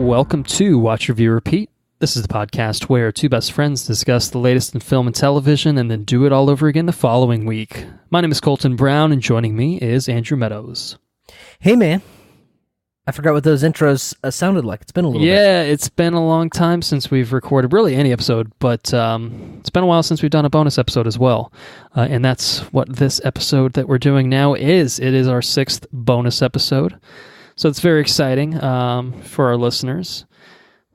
Welcome to Watch, Review, Repeat. This is the podcast where two best friends discuss the latest in film and television and then do it all over again the following week. My name is Colton Brown, and joining me is Andrew Meadows. Hey, man. I forgot what those intros sounded like. It's been a little bit. Yeah, it's been a long time since we've recorded really any episode, but it's been a while since we've done a bonus episode as well. And that's what this episode that we're doing now is. It is our 6th bonus episode. So it's very exciting for our listeners.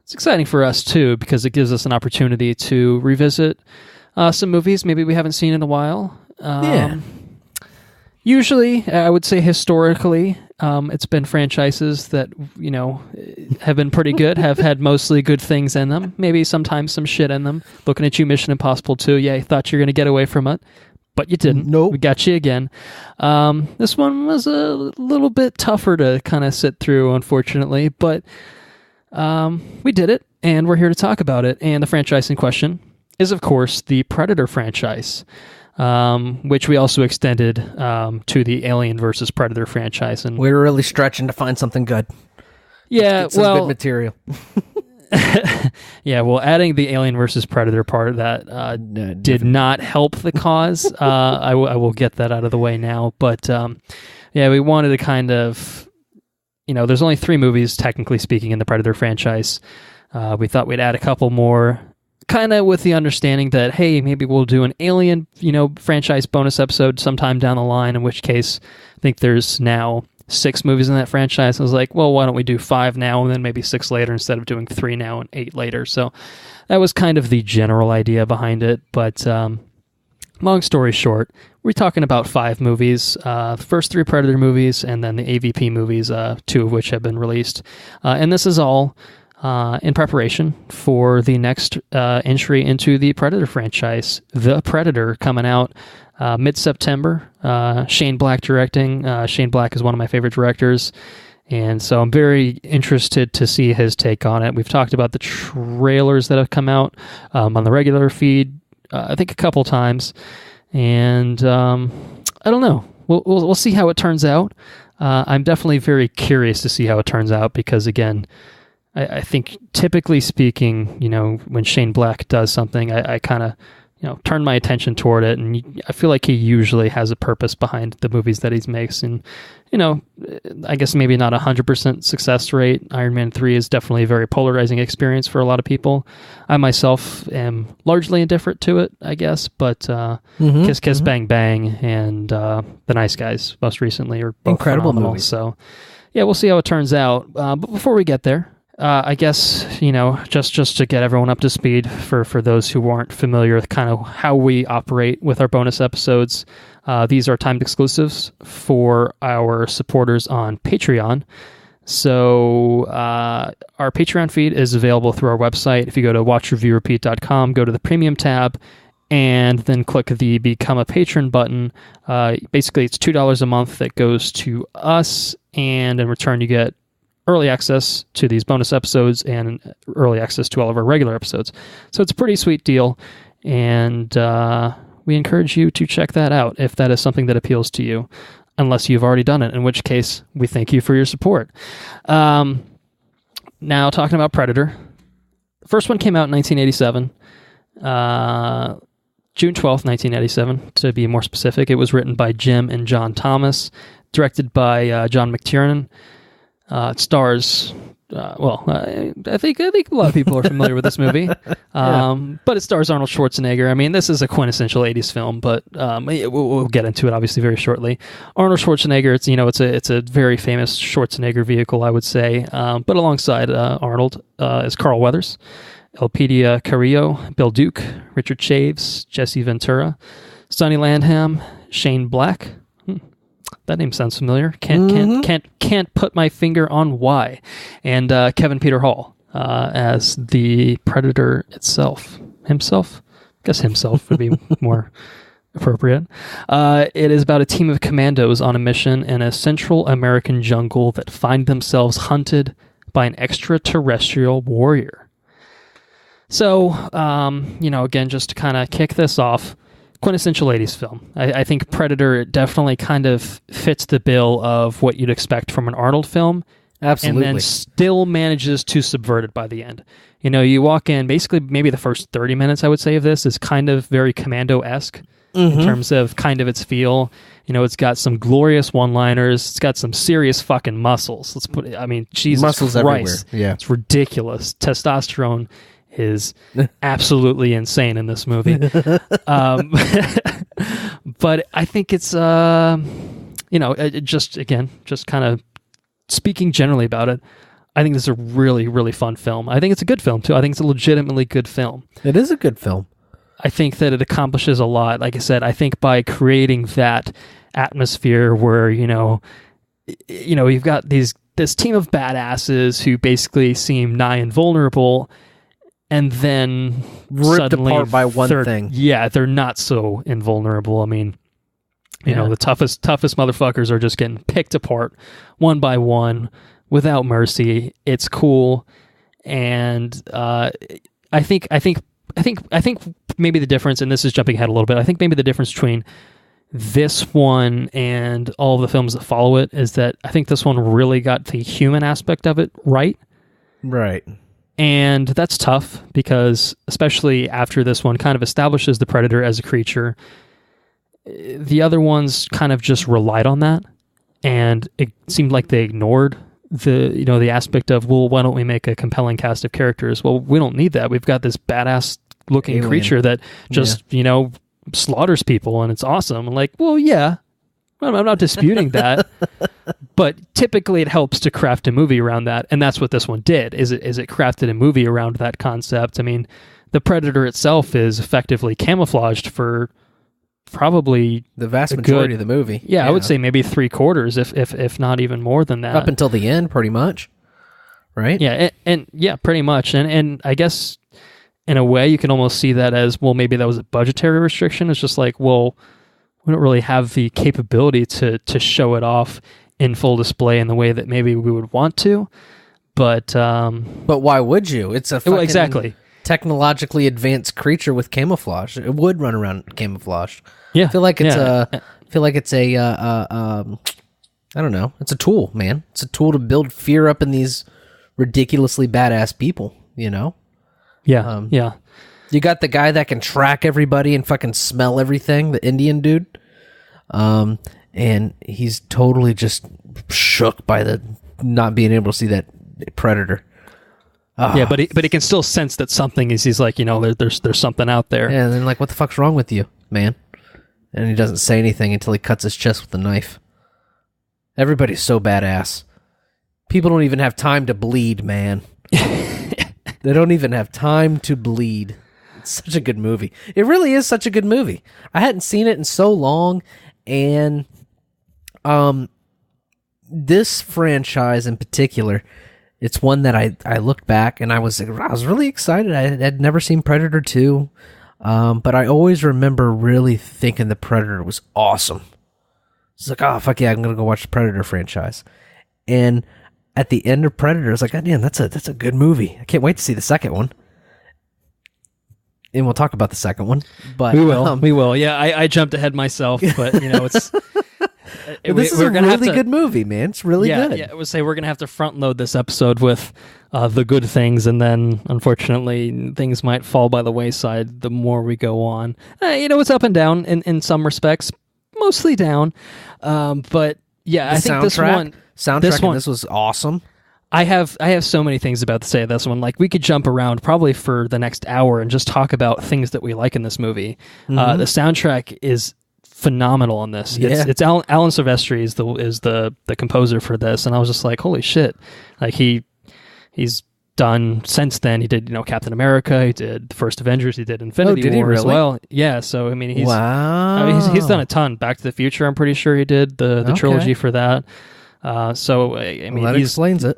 It's exciting for us, too, because it gives us an opportunity to revisit some movies maybe we haven't seen in a while. Usually, I would say historically, it's been franchises that, you know, have been pretty good, have had mostly good things in them, maybe sometimes some shit in them. Looking at you, Mission Impossible 2, yeah, you thought you were going to get away from it, but you didn't. Nope. We got you again. This one was a little bit tougher to kind of sit through, unfortunately, but we did it, and we're here to talk about it. And the franchise in question is, of course, the Predator franchise, which we also extended to the Alien versus Predator franchise. And we were really stretching to find something good. Yeah, some good material. Yeah, well, adding the Alien versus Predator part that did not help the cause. I will get that out of the way now. But yeah, we wanted to kind of, you know, there's only 3 movies, technically speaking, in the Predator franchise. We thought we'd add a couple more, kind of with the understanding that, hey, maybe we'll do an Alien, you know, franchise bonus episode sometime down the line, in which case I think there's now 6 movies in that franchise. I was like, well, why don't we do 5 now and then maybe 6 later instead of doing 3 now and 8 later. So that was kind of the general idea behind it. But long story short, we're talking about 5 movies, the first 3 Predator movies and then the AVP movies, 2 of which have been released. And this is all in preparation for the next entry into the Predator franchise, The Predator, coming out mid-September. Shane Black directing. Shane Black is one of my favorite directors, and so I'm very interested to see his take on it. We've talked about the trailers that have come out on the regular feed, I think a couple times, and I don't know. We'll see how it turns out. I'm definitely very curious to see how it turns out because, again, I think typically speaking, you know, when Shane Black does something, I kind of, you know, turn my attention toward it, and I feel like he usually has a purpose behind the movies that he makes. And, you know, I guess maybe not 100% success rate. Iron Man 3 is definitely a very polarizing experience for a lot of people. I myself am largely indifferent to it, I guess, but Kiss Kiss Bang Bang and The Nice Guys most recently are both incredible phenomenal. movies. So yeah, we'll see how it turns out. But before we get there, I guess, you know, just to get everyone up to speed for those who aren't familiar with kind of how we operate with our bonus episodes, these are timed exclusives for our supporters on Patreon. So our Patreon feed is available through our website. If you go to watchreviewrepeat.com, go to the premium tab, and then click the Become a Patron button. Basically, it's $2 a month that goes to us, and in return you get early access to these bonus episodes and early access to all of our regular episodes. So it's a pretty sweet deal, and we encourage you to check that out if that is something that appeals to you, unless you've already done it, in which case we thank you for your support. Now, talking about Predator. The first one came out in 1987, June 12th, 1987, to be more specific. It was written by Jim and John Thomas, directed by John McTiernan. It stars, I think a lot of people are familiar with this movie, but it stars Arnold Schwarzenegger. I mean, this is a quintessential 80s film, but we'll get into it obviously very shortly. Arnold Schwarzenegger, it's a very famous Schwarzenegger vehicle, I would say, but alongside Arnold is Carl Weathers, Elpidia Carrillo, Bill Duke, Richard Chaves, Jesse Ventura, Sonny Landham, Shane Black. That name sounds familiar. Can't put my finger on why. And Kevin Peter Hall as the Predator himself. I guess himself would be more appropriate. It is about a team of commandos on a mission in a Central American jungle that find themselves hunted by an extraterrestrial warrior. So, again, just to kind of kick this off, quintessential 80s film. I think Predator definitely kind of fits the bill of what you'd expect from an Arnold film, Absolutely. And then still manages to subvert it by the end. You know, you walk in, basically maybe the first 30 minutes, I would say, of this is kind of very Commando-esque in terms of kind of its feel. You know, it's got some glorious one-liners. It's got some serious fucking muscles. Jesus muscles Christ. everywhere. Yeah. It's ridiculous. Testosterone is absolutely insane in this movie. But I think it's, just kind of speaking generally about it, I think this is a really, really fun film. I think it's a good film, too. I think it's a legitimately good film. It is a good film. I think that it accomplishes a lot. Like I said, I think by creating that atmosphere where, you've got this team of badasses who basically seem nigh invulnerable, and then ripped apart by one thing. Yeah, they're not so invulnerable. I mean, the toughest motherfuckers are just getting picked apart one by one without mercy. It's cool, and I think maybe the difference, and this is jumping ahead a little bit, I think maybe the difference between this one and all of the films that follow it is that I think this one really got the human aspect of it right. Right. And that's tough because, especially after this one kind of establishes the Predator as a creature, the other ones kind of just relied on that, and it seemed like they ignored the aspect of, well, why don't we make a compelling cast of characters? Well, we don't need that. We've got this badass looking alien creature that just slaughters people, and it's awesome. I'm like, well, yeah, I'm not disputing that, but typically it helps to craft a movie around that, and that's what this one did. Is it crafted a movie around that concept? I mean, the Predator itself is effectively camouflaged for probably the vast majority of the movie. Yeah, I would say maybe 3/4, if not even more than that. Up until the end, pretty much. Right? Yeah, and yeah, pretty much. And I guess in a way you can almost see that as, well, maybe that was a budgetary restriction. It's just like, well, we don't really have the capability to show it off in full display in the way that maybe we would want to. But why would you? It's a fucking exactly technologically advanced creature with camouflage. It would run around camouflaged. Yeah, I feel like it's I don't know. It's a tool, man. It's a tool to build fear up in these ridiculously badass people. Yeah, yeah. You got the guy that can track everybody and fucking smell everything, the Indian dude. And he's totally just shook by the not being able to see that Predator. Yeah, but he can still sense that something is. He's like, there's something out there. Yeah, and then like, what the fuck's wrong with you, man? And he doesn't say anything until he cuts his chest with a knife. Everybody's so badass. People don't even have time to bleed, man. They don't even have time to bleed. It's such a good movie. It really is such a good movie. I hadn't seen it in so long, and this franchise in particular, it's one that I looked back and I was really excited. I had never seen Predator 2, but I always remember really thinking the Predator was awesome. It's like, oh, fuck yeah, I'm going to go watch the Predator franchise. And at the end of Predator, I was like, God damn, that's a good movie. I can't wait to see the second one. And we'll talk about the second one. But we will. Yeah, I jumped ahead myself, but it's... This is a really good movie, man. It's really good. Yeah, I would say we're going to have to front load this episode with the good things, and then, unfortunately, things might fall by the wayside the more we go on. It's up and down in some respects, mostly down. But, yeah, I think this one... This was awesome. I have so many things about to say this one. Like, we could jump around probably for the next hour and just talk about things that we like in this movie. The soundtrack is phenomenal on this. Yeah. It's Alan Silvestri is the composer for this, and I was just like, holy shit! Like he's done since then. He did Captain America. He did the first Avengers. He did Infinity War as well. Yeah. So I mean, he's done a ton. Back to the Future. I'm pretty sure he did the trilogy for that. So I mean, that explains it.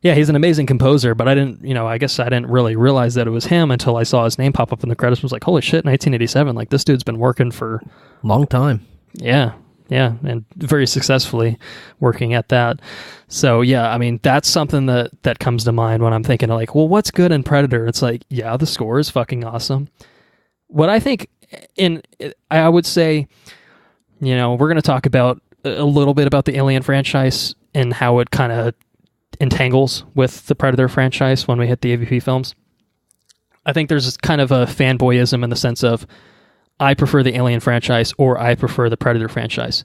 Yeah, he's an amazing composer, but I guess I didn't really realize that it was him until I saw his name pop up in the credits. I was like, holy shit, 1987, like, this dude's been working for... long time. Yeah, and very successfully working at that. So, yeah, I mean, that's something that comes to mind when I'm thinking, like, well, what's good in Predator? It's like, yeah, the score is fucking awesome. What I think, I would say, we're going to talk about a little bit about the Alien franchise and how it kind of entangles with the Predator franchise when we hit the AVP films. I think there's kind of a fanboyism in the sense of I prefer the Alien franchise or I prefer the Predator franchise.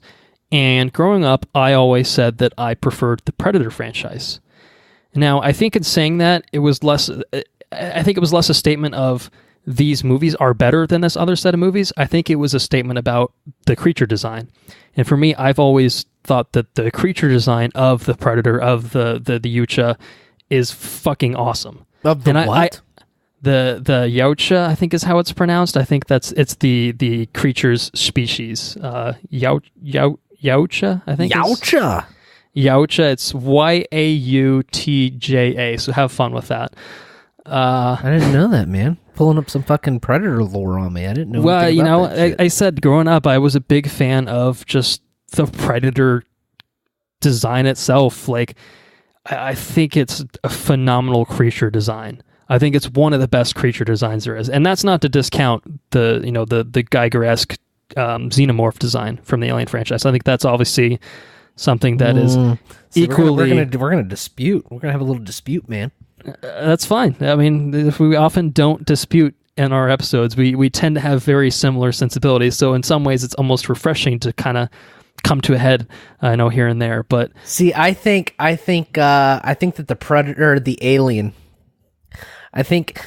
And growing up, I always said that I preferred the Predator franchise. Now, I think in saying that, it was less a statement of these movies are better than this other set of movies. I think it was a statement about the creature design. And for me, I've always thought that the creature design of the Predator, of the Yautja, is fucking awesome. Of the what? The Yautja, I think is how it's pronounced. I think it's the creature's species. Yautja, I think. Yautja. Yautja. It's Yautja. So have fun with that. I didn't know that, man. Pulling up some fucking Predator lore on me. I didn't know. Well, you know, I said growing up, I was a big fan of just the Predator design itself. Like, I think it's a phenomenal creature design. I think it's one of the best creature designs there is, and that's not to discount the Giger-esque xenomorph design from the Alien franchise. I think that's obviously something that is equally. We're gonna dispute. We're gonna have a little dispute, man. That's fine. I mean, if we often don't dispute in our episodes, we tend to have very similar sensibilities. So in some ways, it's almost refreshing to kind of come to a head, I know, here and there. But see, I think that the Predator, the Alien, I think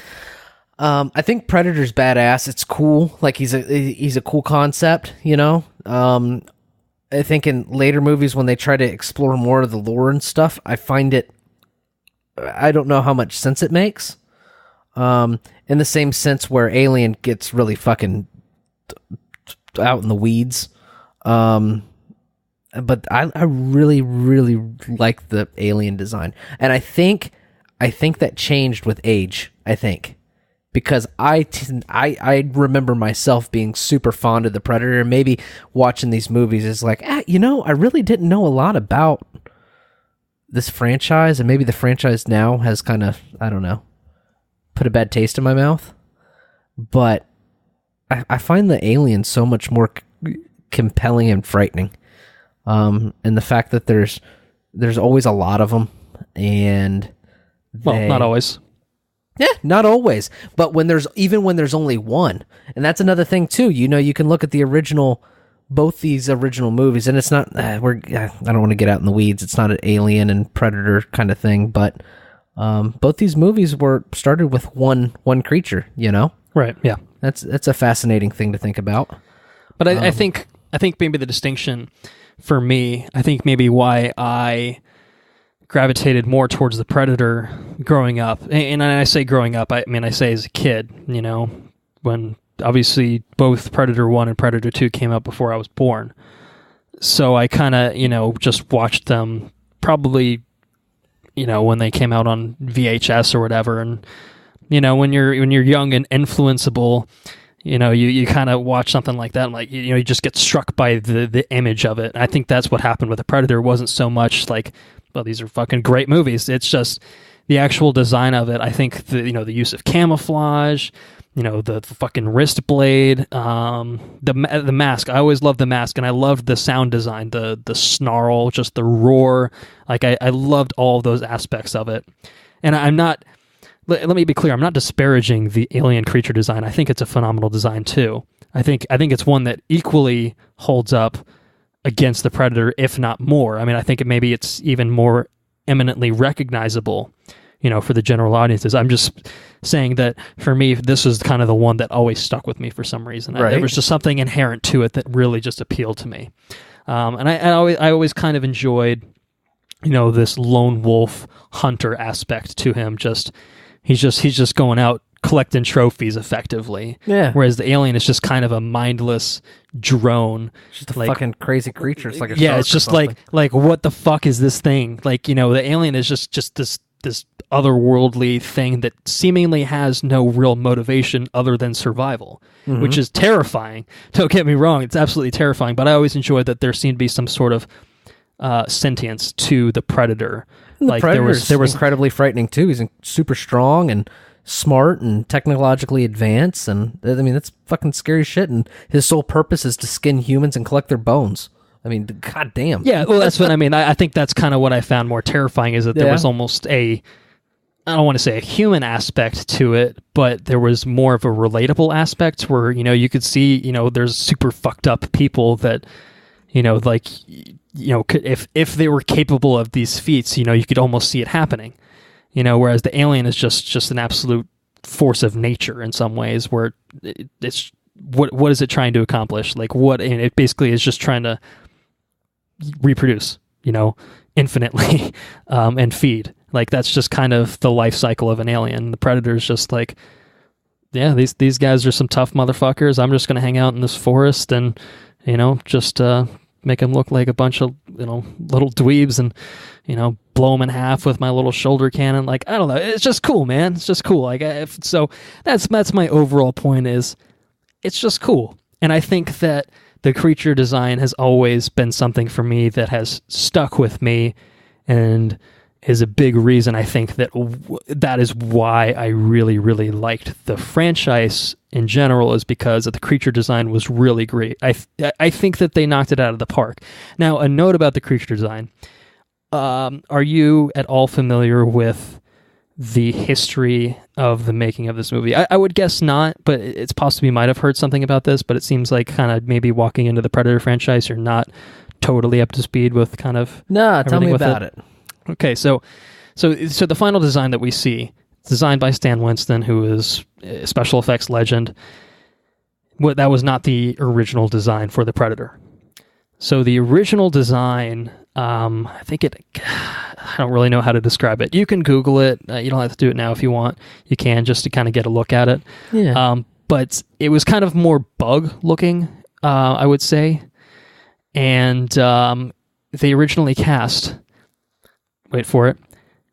Predator's badass. It's cool. Like he's a cool concept, you know. I think in later movies when they try to explore more of the lore and stuff, I don't know how much sense it makes. In the same sense where Alien gets really fucking out in the weeds. But I really, really like the Alien design. And I think that changed with age, I think. Because I remember myself being super fond of the Predator, and maybe watching these movies is like, I really didn't know a lot about this franchise, and maybe the franchise now has kind of, I don't know, put a bad taste in my mouth. But I find the Alien so much more compelling and frightening. And the fact that there's always a lot of them, and not always. Yeah, not always. But when there's only one, and that's another thing too. You know, you can look at both these original movies, and it's not. I don't want to get out in the weeds. It's not an Alien and Predator kind of thing, but both these movies were started with one creature. You know, right? Yeah, that's a fascinating thing to think about. But I think maybe the distinction for me, I think maybe why I gravitated more towards the Predator growing up, and I say growing up, I mean I say as a kid. You know, when obviously both Predator 1 and Predator 2 came out before I was born. So I kind of, just watched them probably, when they came out on VHS or whatever. And, when you're young and influenceable, you kind of watch something like that and you just get struck by the image of it. And I think that's what happened with the Predator. It wasn't so much like, well, these are fucking great movies. It's just the actual design of it. I think the use of camouflage, the fucking wrist blade, the mask. I always loved the mask, and I loved the sound design, the snarl, just the roar. Like I loved all of those aspects of it. And I'm not. Let me be clear. I'm not disparaging the Alien creature design. I think it's a phenomenal design too. I think it's one that equally holds up against the Predator, if not more. I mean, I think maybe it's even more eminently recognizable, for the general audiences. I'm just saying that for me, this was kind of the one that always stuck with me for some reason. Right. There was just something inherent to it that really just appealed to me. And I always kind of enjoyed, this lone wolf hunter aspect to him. He's just going out collecting trophies effectively. Yeah. Whereas the Alien is just kind of a mindless drone. Just a fucking crazy creature. It's like a shark. It's just like what the fuck is this thing? Like, the Alien is just this otherworldly thing that seemingly has no real motivation other than survival, which is terrifying. Don't get me wrong, it's absolutely terrifying, but I always enjoyed that there seemed to be some sort of sentience to the Predator. And the Predator was incredibly frightening too. He's super strong and smart and technologically advanced, and I mean that's fucking scary shit, and his sole purpose is to skin humans and collect their bones. I mean, goddamn. Yeah, well, that's what I mean. I think that's kind of what I found more terrifying is that there was almost I don't want to say a human aspect to it, but there was more of a relatable aspect where, you could see, there's super fucked up people that, if they were capable of these feats, you could almost see it happening, whereas the alien is just an absolute force of nature in some ways where it's, what is it trying to accomplish? Like and it basically is just trying to reproduce, infinitely, and feed. Like that's just kind of the life cycle of an alien. The Predator's just like, yeah, these guys are some tough motherfuckers. I'm just going to hang out in this forest and, just make them look like a bunch of, little dweebs and, blow them in half with my little shoulder cannon. Like, I don't know. It's just cool, man. It's just cool. Like, so that's my overall point is it's just cool. And I think that the creature design has always been something for me that has stuck with me and is a big reason I think that that is why I really, really liked the franchise in general, is because the creature design was really great. I think that they knocked it out of the park. Now, a note about the creature design. Are you at all familiar with the history of the making of this movie? I would guess not, but it's possible you might have heard something about this, but it seems like kind of maybe walking into the Predator franchise, you're not totally up to speed with kind of... No, tell me about it. Okay, so the final design that we see, designed by Stan Winston, who is a special effects legend. That was not the original design for the Predator. So the original design, I don't really know how to describe it. You can Google it. You don't have to do it now if you want. You can, just to kind of get a look at it. Yeah. But it was kind of more bug looking, I would say. And they originally cast... Wait for it.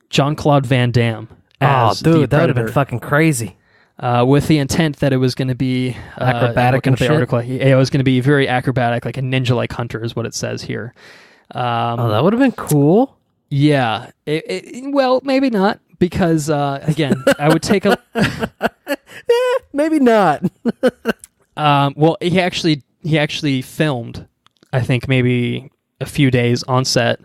Jean-Claude Van Damme as the dude, that would have been fucking crazy. With the intent that it was going to be... acrobatic and shit? Article, it was going to be very acrobatic, like a ninja-like hunter is what it says here. That would have been cool. Yeah. Well, maybe not, because, again, I would take a... Maybe not. Well, he actually filmed, I think, maybe a few days on set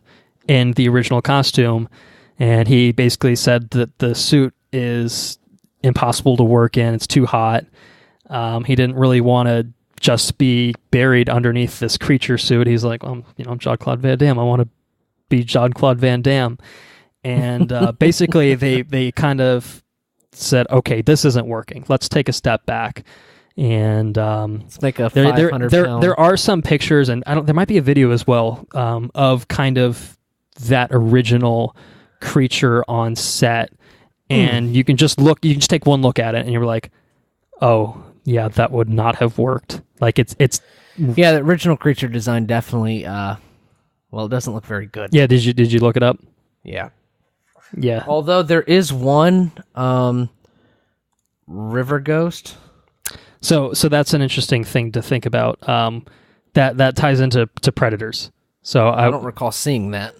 in the original costume, and he basically said that the suit is impossible to work in. It's too hot. He didn't really want to just be buried underneath this creature suit. He's like, I'm Jean-Claude Van Damme. I want to be Jean-Claude Van Damme. And basically they kind of said, okay, this isn't working. Let's take a step back. And let's make a 500 pound. There are some pictures, and there might be a video as well, of kind of that original creature on set, and you can just take one look at it and you're like, oh yeah, that would not have worked. Like it's yeah, the original creature design definitely it doesn't look very good. Yeah, did you look it up? Yeah. Although there is one river ghost. So that's an interesting thing to think about. That ties into Predators. So I don't recall seeing that.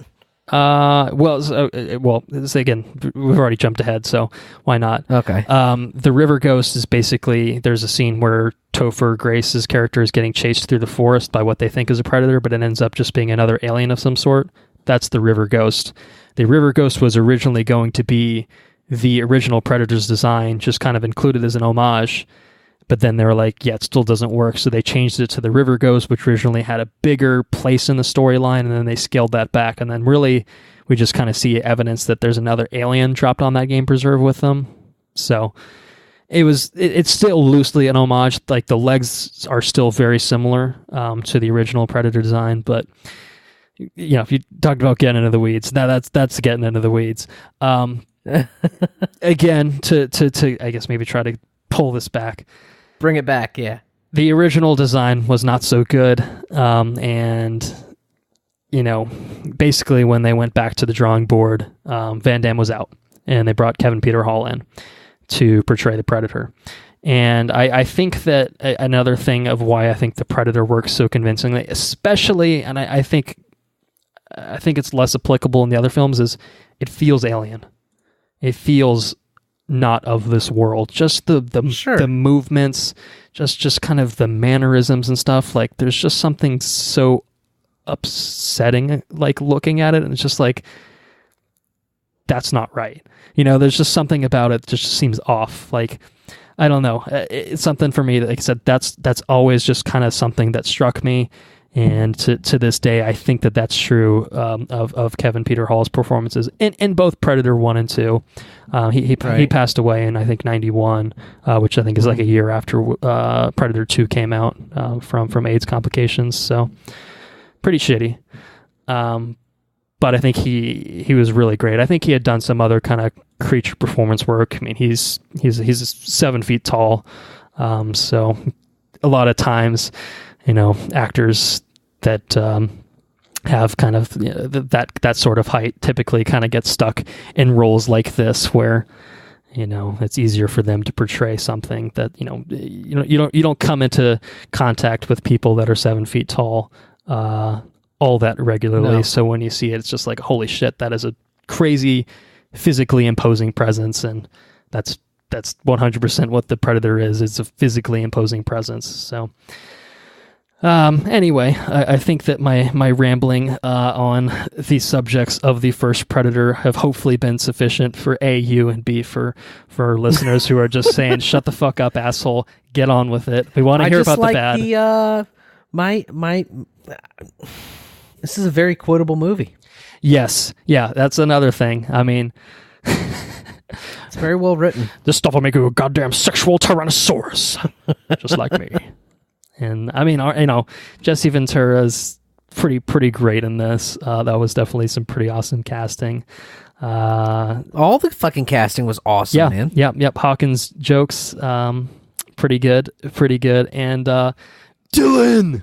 Again, we've already jumped ahead, so why not? Okay. The river ghost is basically, there's a scene where Topher Grace's character is getting chased through the forest by what they think is a predator, but it ends up just being another alien of some sort. That's the river ghost. The river ghost was originally going to be the original Predator's design, just kind of included as an homage. But then they were like, yeah, it still doesn't work. So they changed it to the River Ghost, which originally had a bigger place in the storyline, and then they scaled that back. And then really, we just kind of see evidence that there's another alien dropped on that game preserve with them. So it's still loosely an homage. Like the legs are still very similar to the original Predator design. But, if you talked about getting into the weeds, now that's getting into the weeds. Again, to I guess maybe try to pull this back. Bring it back, yeah. The original design was not so good, and basically when they went back to the drawing board, Van Damme was out, and they brought Kevin Peter Hall in to portray the Predator. And I think that another thing of why I think the Predator works so convincingly, especially, and I think it's less applicable in the other films, is it feels alien. It feels not of this world. Just the movements, just kind of the mannerisms and stuff. Like there's just something so upsetting, like looking at it, and it's just like, that's not right. You know, there's just something about it that just seems off. Like, I don't know. It's something for me that, like I said, that's always just kind of something that struck me. And to this day, I think that that's true of Kevin Peter Hall's performances in both Predator 1 and 2. He passed away in, I think, 91, which I think is like a year after Predator 2 came out from AIDS complications. So pretty shitty. But I think he was really great. I think he had done some other kind of creature performance work. I mean, he's 7 feet tall. So a lot of times, you know, actors that have kind of, you know, that sort of height typically kind of get stuck in roles like this, where, you know, it's easier for them to portray something that, you don't come into contact with people that are 7 feet tall all that regularly. No. So when you see it, it's just like, holy shit, that is a crazy physically imposing presence, and that's 100% what the Predator is. It's a physically imposing presence. So anyway, I think that my rambling on the subjects of the first Predator have hopefully been sufficient for A, you, and B, for listeners who are just saying, shut the fuck up, asshole, get on with it. We want to hear about the bad. This is a very quotable movie. Yes. Yeah, that's another thing. I mean, it's very well written. This stuff will make you a goddamn sexual Tyrannosaurus, just like me. And I mean, Jesse Ventura's pretty great in this. That was definitely some pretty awesome casting. All the fucking casting was awesome, man. Yep. Hawkins' jokes, pretty good. And Dylan,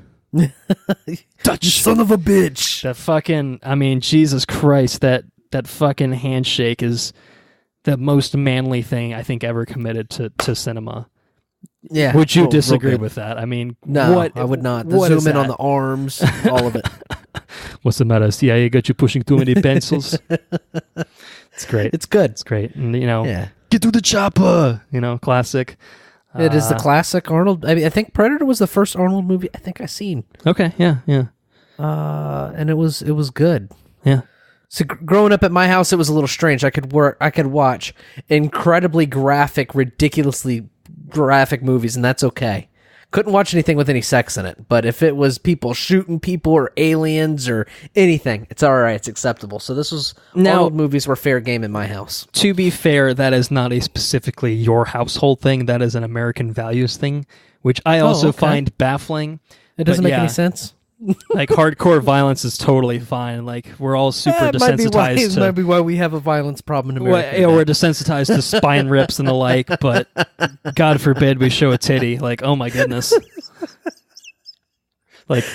Dutch son of a bitch. The fucking, I mean, Jesus Christ, that fucking handshake is the most manly thing I think ever committed to cinema. Yeah. Would you disagree with that? I mean, no, I would not. The zoom in on the arms, all of it. What's the matter? CIA got you pushing too many pencils? It's great. It's good. It's great. And, get to the chopper, classic. It is the classic Arnold. I mean, I think Predator was the first Arnold movie I think I've seen. Okay, yeah. And it was good. Yeah. So growing up at my house, it was a little strange. I could watch incredibly graphic, ridiculously graphic movies, and that's okay. Couldn't watch anything with any sex in it, but if it was people shooting people or aliens or anything, it's all right. It's acceptable. So Arnold movies were fair game in my house. To be fair, that is not a specifically your household thing. That is an American values thing, which I also find baffling. It doesn't make any sense. Like, hardcore violence is totally fine. Like, we're all super desensitized. Might be why we have a violence problem in America. We're desensitized to spine rips and the like, but God forbid we show a titty. Like, oh my goodness. Like,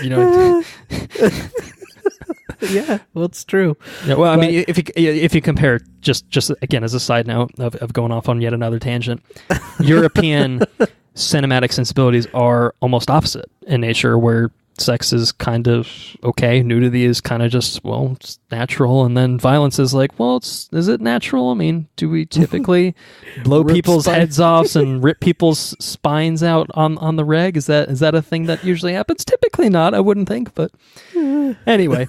Yeah, well, it's true. Yeah, well, I mean, if you compare, just again as a side note of going off on yet another tangent, European cinematic sensibilities are almost opposite in nature, where sex is kind of okay, nudity is kind of just, well, it's natural, and then violence is like, well, is it natural? I mean, do we typically blow people's heads off and rip people's spines out on the reg? Is that a thing that usually happens? Typically not, I wouldn't think, but anyway.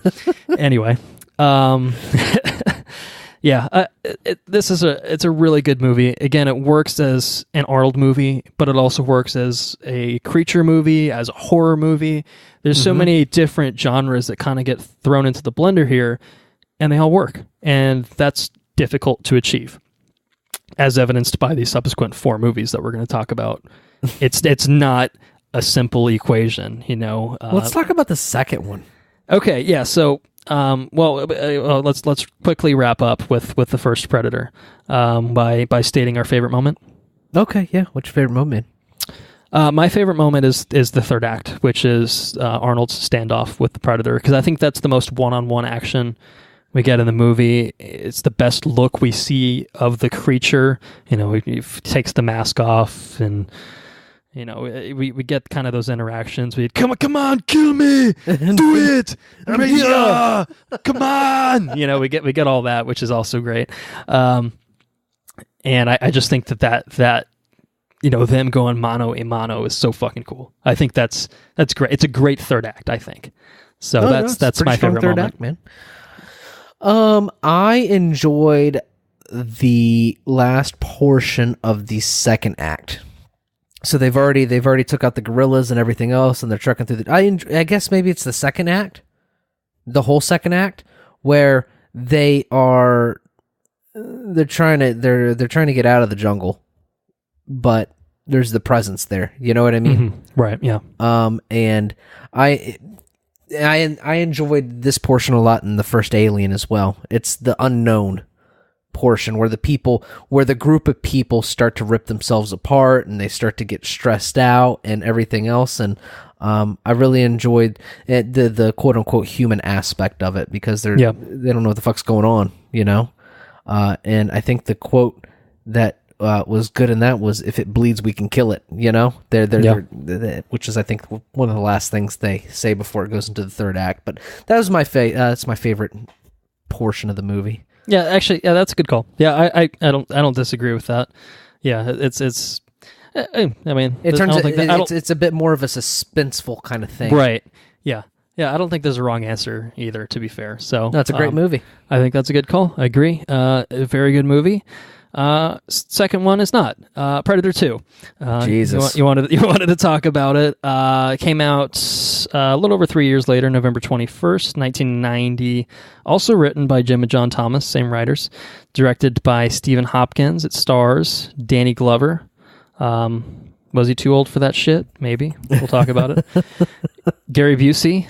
Yeah, it's a really good movie. Again, it works as an Arnold movie, but it also works as a creature movie, as a horror movie. There's so many different genres that kind of get thrown into the blender here, and they all work. And that's difficult to achieve, as evidenced by the subsequent 4 movies that we're going to talk about. It's not a simple equation, Let's talk about the second one. Okay, yeah, so... let's quickly wrap up with the first Predator by stating our favorite moment. Okay, yeah. What's your favorite moment? My favorite moment is the third act, which is Arnold's standoff with the Predator, because I think that's the most one-on-one action we get in the movie. It's the best look we see of the creature. He takes the mask off, and we get kind of those interactions. We come on, kill me, do it, I'm here, come on. We get all that, which is also great. And I just think that them going mano a mano is so fucking cool. I think that's great. It's a great third act, I think. So that's my favorite third moment. act, man. I enjoyed the last portion of the second act. So they've already took out the gorillas and everything else, and they're trekking through I guess maybe it's the second act, the whole second act, where they're trying to get out of the jungle, but there's the presence there. You know what I mean? Mm-hmm. Right. Yeah. And I enjoyed this portion a lot in the first Alien as well. It's the unknown portion where the group of people start to rip themselves apart and they start to get stressed out and everything else. And I really enjoyed the quote unquote human aspect of it, because they don't know what the fuck's going on, you know? And I think the quote that was good in that was, "If it bleeds, we can kill it," you know? Which is, I think, one of the last things they say before it goes into the third act. But that was that's my favorite portion of the movie. Yeah, actually, that's a good call. Yeah, I don't disagree with that. Yeah, it's. I mean, it's a bit more of a suspenseful kind of thing, right? Yeah. I don't think there's a wrong answer either, to be fair. So that's a great movie. I think that's a good call. I agree. A very good movie. Second one is not Predator 2. Jesus, you wanted to talk about it. It came out a little over 3 years later, November 21st, 1990. Also written by Jim and John Thomas, same writers. Directed by Stephen Hopkins. It stars Danny Glover. Was he too old for that shit? Maybe. We'll talk about it. Gary Busey.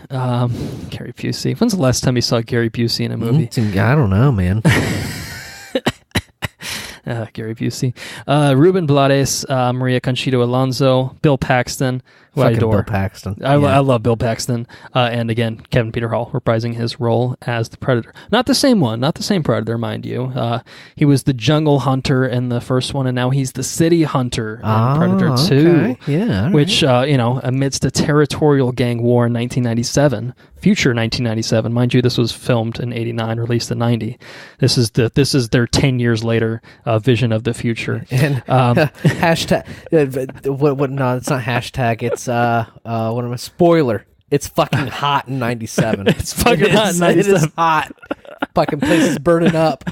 Gary Busey. When's the last time you saw Gary Busey in a movie? I don't know, man. Gary Busey, Ruben Blades, Maria Conchita Alonso, Bill Paxton, who I adore. Bill Paxton. I love Bill Paxton. And again, Kevin Peter Hall reprising his role as the Predator. Not the same one, not the same Predator, mind you. He was the jungle hunter in the first one, and now he's the city hunter in Predator 2. Yeah, which, amidst a territorial gang war in 1997, future 1997, mind you, this was filmed in 89, released in 90. This is their 10 years later vision of the future. And hashtag what? No, it's not hashtag. It's what am I? Spoiler. It's fucking hot in 97. It's fucking hot in 97. It is hot. Fucking place is burning up.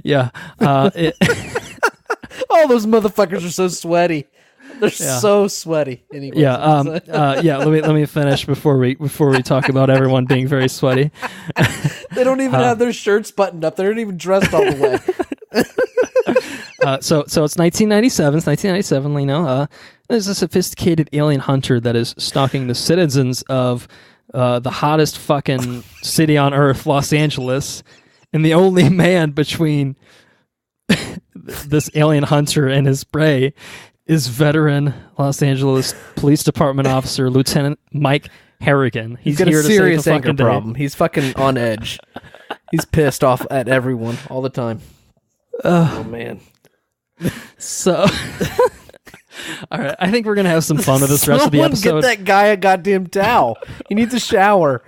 Yeah. All those motherfuckers are so sweaty. They're so sweaty. Anyway, Let me finish before we talk about everyone being very sweaty. They don't even have their shirts buttoned up. They aren't even dressed all the way. So it's 1997. It's 1997. You know, there's a sophisticated alien hunter that is stalking the citizens of the hottest fucking city on earth, Los Angeles, and the only man between this alien hunter and his prey is veteran Los Angeles Police Department officer Lieutenant Mike Harrigan. He's got a serious anger problem. He's fucking on edge. He's pissed off at everyone all the time. Oh man. So, all right. I think we're gonna have some fun with this rest of the episode. Get that guy a goddamn towel. He needs a shower.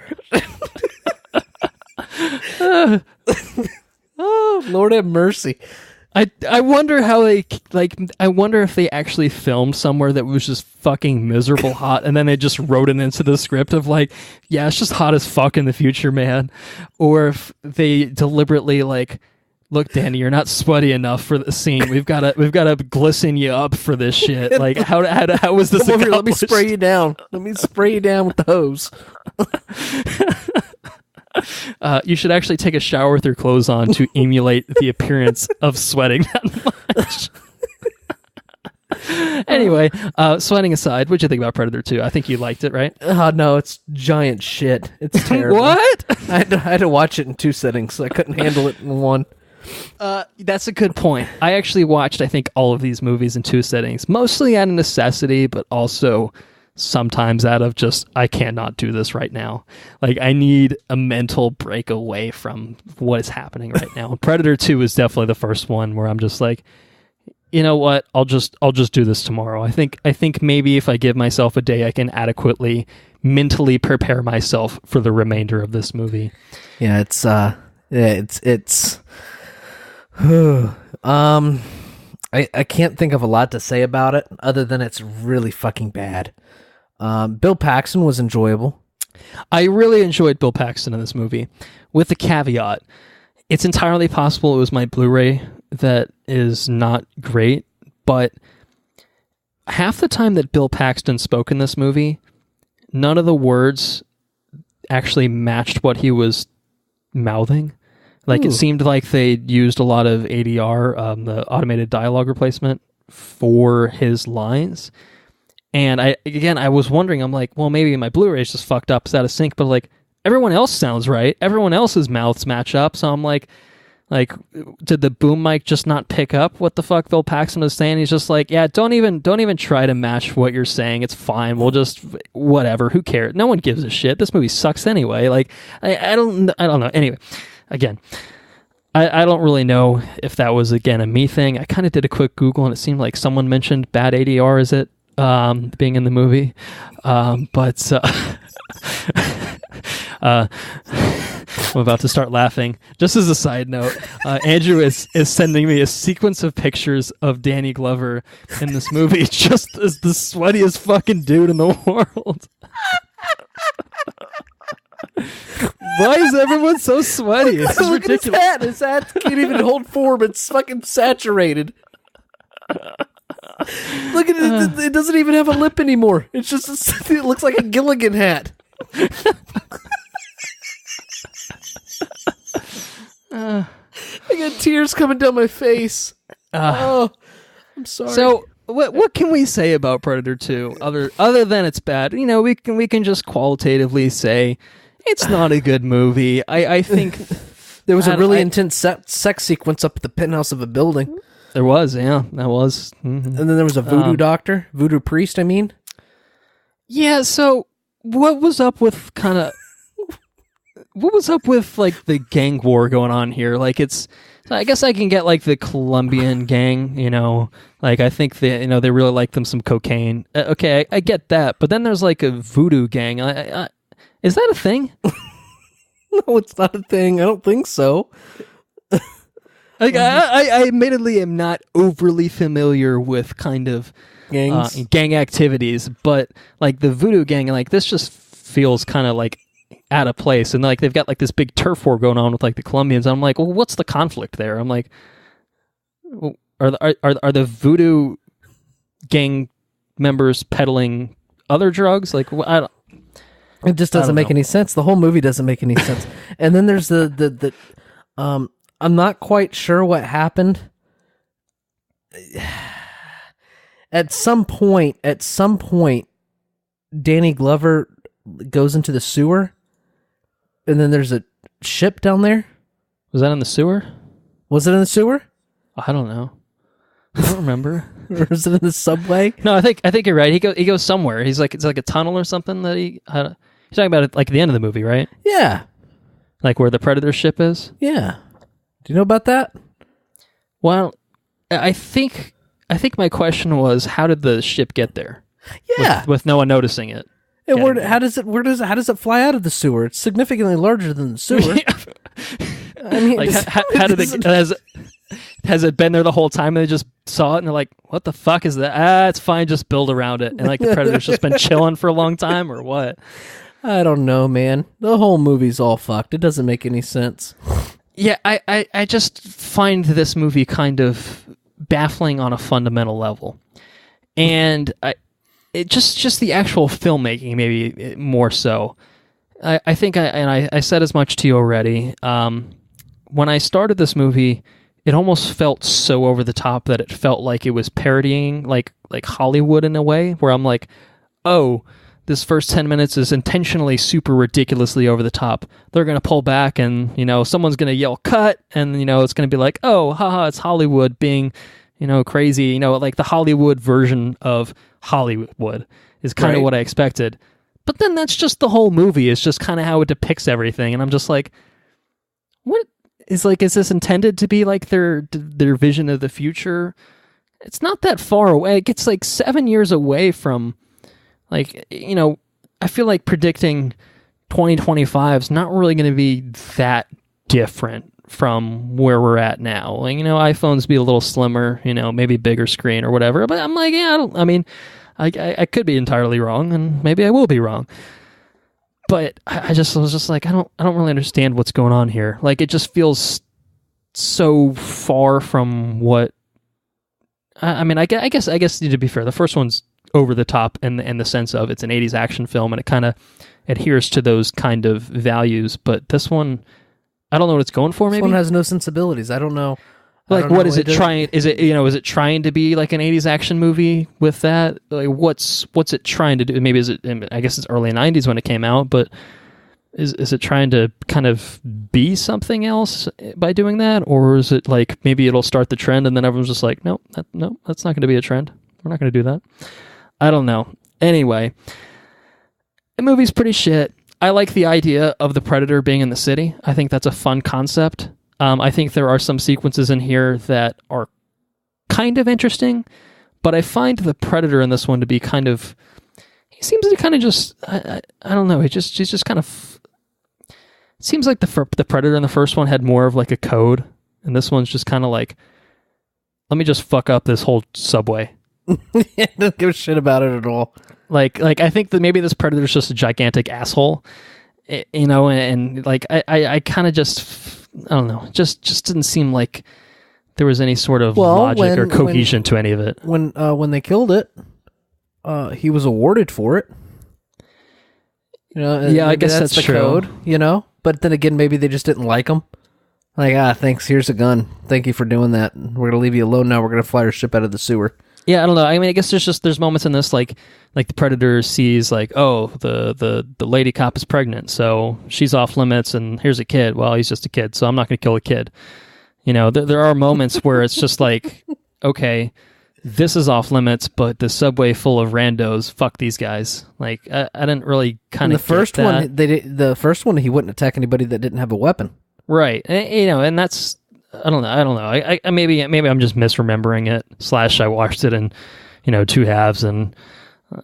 Oh, Lord have mercy. I wonder how I wonder if they actually filmed somewhere that was just fucking miserable hot, and then they just wrote it into the script of like, yeah, it's just hot as fuck in the future, man. Or if they deliberately like, look, Danny, you're not sweaty enough for the scene. We've got to glisten you up for this shit. Like, how was this accomplished? Let me spray you down. Let me spray you down with the hose. You should actually take a shower with your clothes on to emulate the appearance of sweating that much. Anyway, sweating aside, what'd you think about Predator 2? I think you liked it, right? No, it's giant shit. It's terrible. What? I had to watch it in 2 settings. I couldn't handle it in 1. That's a good point. I actually watched, I think, all of these movies in 2 settings, mostly out of necessity, but also sometimes out of just, I cannot do this right now. Like, I need a mental break away from what is happening right now. Predator 2 is definitely the first one where I'm just like, you know what? I'll just do this tomorrow. I think maybe if I give myself a day, I can adequately mentally prepare myself for the remainder of this movie. Yeah, it's I can't think of a lot to say about it other than it's really fucking bad. Bill Paxton was enjoyable. I really enjoyed Bill Paxton in this movie, with the caveat, it's entirely possible it was my Blu-ray that is not great, but half the time that Bill Paxton spoke in this movie, none of the words actually matched what he was mouthing. Like, It seemed like they used a lot of ADR, the automated dialogue replacement, for his lines. And I was wondering, I'm like, well, maybe my Blu-ray is just fucked up, it's out of sync, but like, everyone else sounds right. Everyone else's mouths match up. So I'm like, did the boom mic just not pick up what the fuck Bill Paxton was saying? He's just like, yeah, don't even try to match what you're saying. It's fine. We'll just, whatever. Who cares? No one gives a shit. This movie sucks anyway. Like, I don't know. Anyway, again, I don't really know if that was, again, a me thing. I kind of did a quick Google, and it seemed like someone mentioned bad ADR, is it? Being in the movie. But I'm about to start laughing. Just as a side note, Andrew is sending me a sequence of pictures of Danny Glover in this movie, just as the sweatiest fucking dude in the world. Why is everyone so sweaty? It's Look ridiculous. at his hat. His hat can't even hold form. It's fucking saturated. Look at it. It doesn't even have a lip anymore. It's just, it looks like a Gilligan hat. I got tears coming down my face. I'm sorry. So, what can we say about Predator 2 other than it's bad? You know, we can just qualitatively say it's not a good movie. I think there was a really intense sex sequence up at the penthouse of a building. There was, yeah, that was. Mm-hmm. And then there was a voodoo doctor, voodoo priest, I mean. Yeah, so what was up with like the gang war going on here? Like, I guess I can get like the Colombian gang, you know, like I think they really like them some cocaine. Okay, I get that, but then there's like a voodoo gang. Is that a thing? No, it's not a thing. I don't think so. Like, I admittedly am not overly familiar with kind of gang activities, but like the voodoo gang, like this just feels kind of like out of place, and like they've got like this big turf war going on with like the Colombians. I'm like, well, what's the conflict there? I'm like, are the voodoo gang members peddling other drugs? Like, I don't. It just doesn't make any sense. The whole movie doesn't make any sense. And then there's the I'm not quite sure what happened. At some point, Danny Glover goes into the sewer, and then there's a ship down there. Was that in the sewer? Was it in the sewer? I don't know. I don't remember. Or is it in the subway? No, I think you're right. He goes somewhere. He's like, it's like a tunnel or something that he's talking about it like the end of the movie, right? Yeah. Like where the Predator ship is? Yeah. Do you know about that? Well, I think my question was, how did the ship get there? Yeah. With no one noticing it. And how does it fly out of the sewer? It's significantly larger than the sewer. I mean, like how did it has it been there the whole time and they just saw it and they're like, what the fuck is that? It's fine, just build around it. And like the Predator's just been chilling for a long time, or what? I don't know, man. The whole movie's all fucked. It doesn't make any sense. Yeah, I just find this movie kind of baffling on a fundamental level. And it just the actual filmmaking, maybe more so. I think I said as much to you already. When I started this movie, it almost felt so over the top that it felt like it was parodying like Hollywood in a way, where I'm like, oh, this first 10 minutes is intentionally super ridiculously over the top. They're going to pull back and, someone's going to yell cut, and, it's going to be like, oh, haha, it's Hollywood being, crazy. Like the Hollywood version of Hollywood is kind of what I expected. But then that's just the whole movie. It's just kind of how it depicts everything. And I'm just like, what is this intended to be like their vision of the future? It's not that far away. It gets like 7 years away from, like, I feel like predicting 2025 is not really going to be that different from where we're at now. Like, iPhones be a little slimmer, maybe bigger screen or whatever. But I'm like, yeah, I could be entirely wrong, and maybe I will be wrong. but I was just like, I don't really understand what's going on here. Like, it just feels so far from what. I mean, I guess to be fair, the first one's over the top in the sense of it's an 80s action film, and it kind of adheres to those kind of values. But this one, I don't know what it's going for. Maybe this one has no sensibilities. I don't know. Like, what is it trying? Is it trying to be like an 80s action movie with that? Like, what's it trying to do? Maybe is it? I guess it's early 90s when it came out, but is it trying to kind of be something else by doing that, or is it like maybe it'll start the trend and then everyone's just like, no, that's not going to be a trend. We're not going to do that. I don't know. Anyway, the movie's pretty shit. I like the idea of the Predator being in the city. I think that's a fun concept. I think there are some sequences in here that are kind of interesting, but I find the Predator in this one to be kind of... He seems to kind of just... I don't know. He's just kind of... It seems like the Predator in the first one had more of like a code, and this one's just kind of like, let me just fuck up this whole subway. Don't give a shit about it at all. Like I think that maybe this Predator's just a gigantic asshole, you know, and like I kind of just... I don't know. Just didn't seem like there was any sort of logic or cohesion to any of it. When they killed it, he was awarded for it. You know, yeah, I guess that's the true. Code, you know, but then again, maybe they just didn't like him. Like, thanks. Here's a gun. Thank you for doing that. We're gonna leave you alone now. We're gonna fly our ship out of the sewer. Yeah, I don't know. I mean, I guess there's moments in this like the Predator sees like, oh, the lady cop is pregnant, so she's off limits, and here's a kid. Well, he's just a kid, so I'm not going to kill a kid. You know, there are moments where it's just like, okay, this is off limits, but the subway full of randos, fuck these guys. Like, I didn't really kind of the first one. The first one, he wouldn't attack anybody that didn't have a weapon. Right. And, you know, and that's. I don't know. I maybe I'm just misremembering it. / I watched it in, you know, two halves, and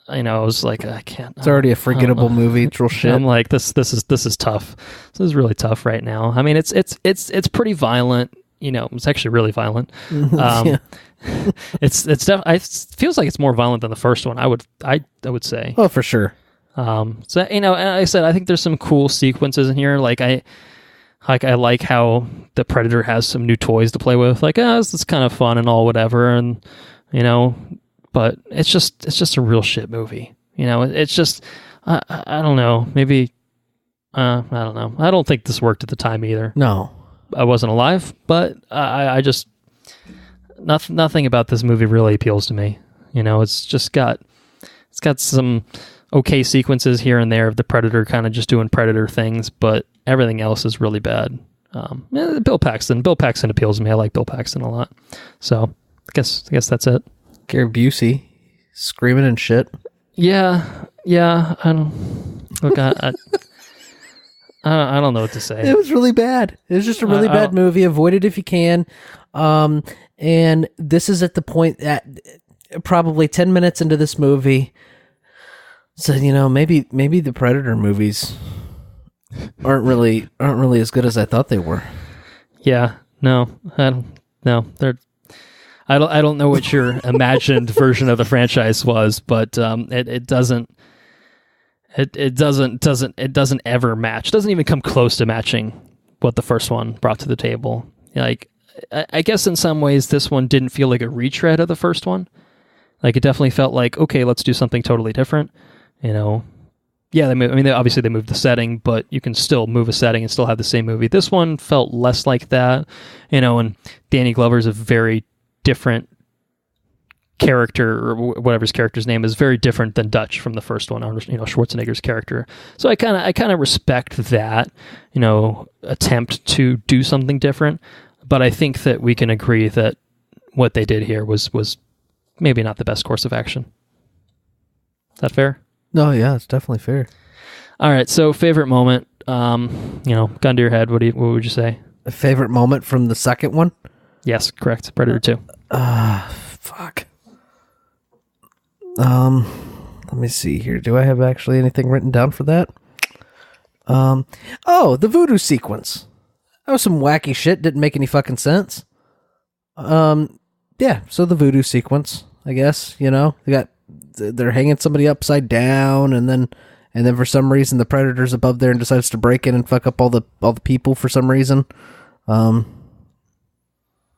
you know, I was like, I can't. It's already a forgettable movie. It's real shit. I'm like, this is tough. This is really tough right now. I mean, it's pretty violent. You know, it's actually really violent. Yeah. It feels like it's more violent than the first one. I would say. Oh, for sure. So you know, and I said I think there's some cool sequences in here. I like how the Predator has some new toys to play with. Like, this is kind of fun and all, whatever, and you know, but it's just a real shit movie. You know, it's just I don't know. Maybe I don't know. I don't think this worked at the time either. No, I wasn't alive, but I just nothing about this movie really appeals to me. You know, it's got some okay sequences here and there of the Predator kind of just doing Predator things, but everything else is really bad. Bill Paxton appeals to me. I like Bill Paxton a lot. So I guess that's it. Gary Busey screaming and shit. Yeah. I don't look. I don't know what to say. It was really bad. It was just a really bad movie. Avoid it if you can. And this is at the point that probably 10 minutes into this movie. So, you know, maybe the Predator movies aren't really as good as I thought they were. Yeah, no, I don't know what your imagined version of the franchise was, but it doesn't ever match. It doesn't even come close to matching what the first one brought to the table. Like, I guess in some ways this one didn't feel like a retread of the first one. Like, it definitely felt like, okay, let's do something totally different. You know, yeah, they moved the setting, but you can still move a setting and still have the same movie. This one felt less like that, you know, and Danny Glover's a very different character, or whatever his character's name is, very different than Dutch from the first one, you know, Schwarzenegger's character. So I kind of respect that, you know, attempt to do something different, but I think that we can agree that what they did here was maybe not the best course of action. Is that fair? No, yeah, it's definitely fair. All right, so favorite moment, you know, gun to your head, what would you say? A favorite moment from the second one? Yes, correct. Predator 2. Fuck. Let me see here. Do I have actually anything written down for that? The voodoo sequence. That was some wacky shit. Didn't make any fucking sense. Yeah, so the voodoo sequence, I guess, you know, they're hanging somebody upside down, and then and then for some reason the Predator's above there and decides to break in and fuck up all the people for some reason.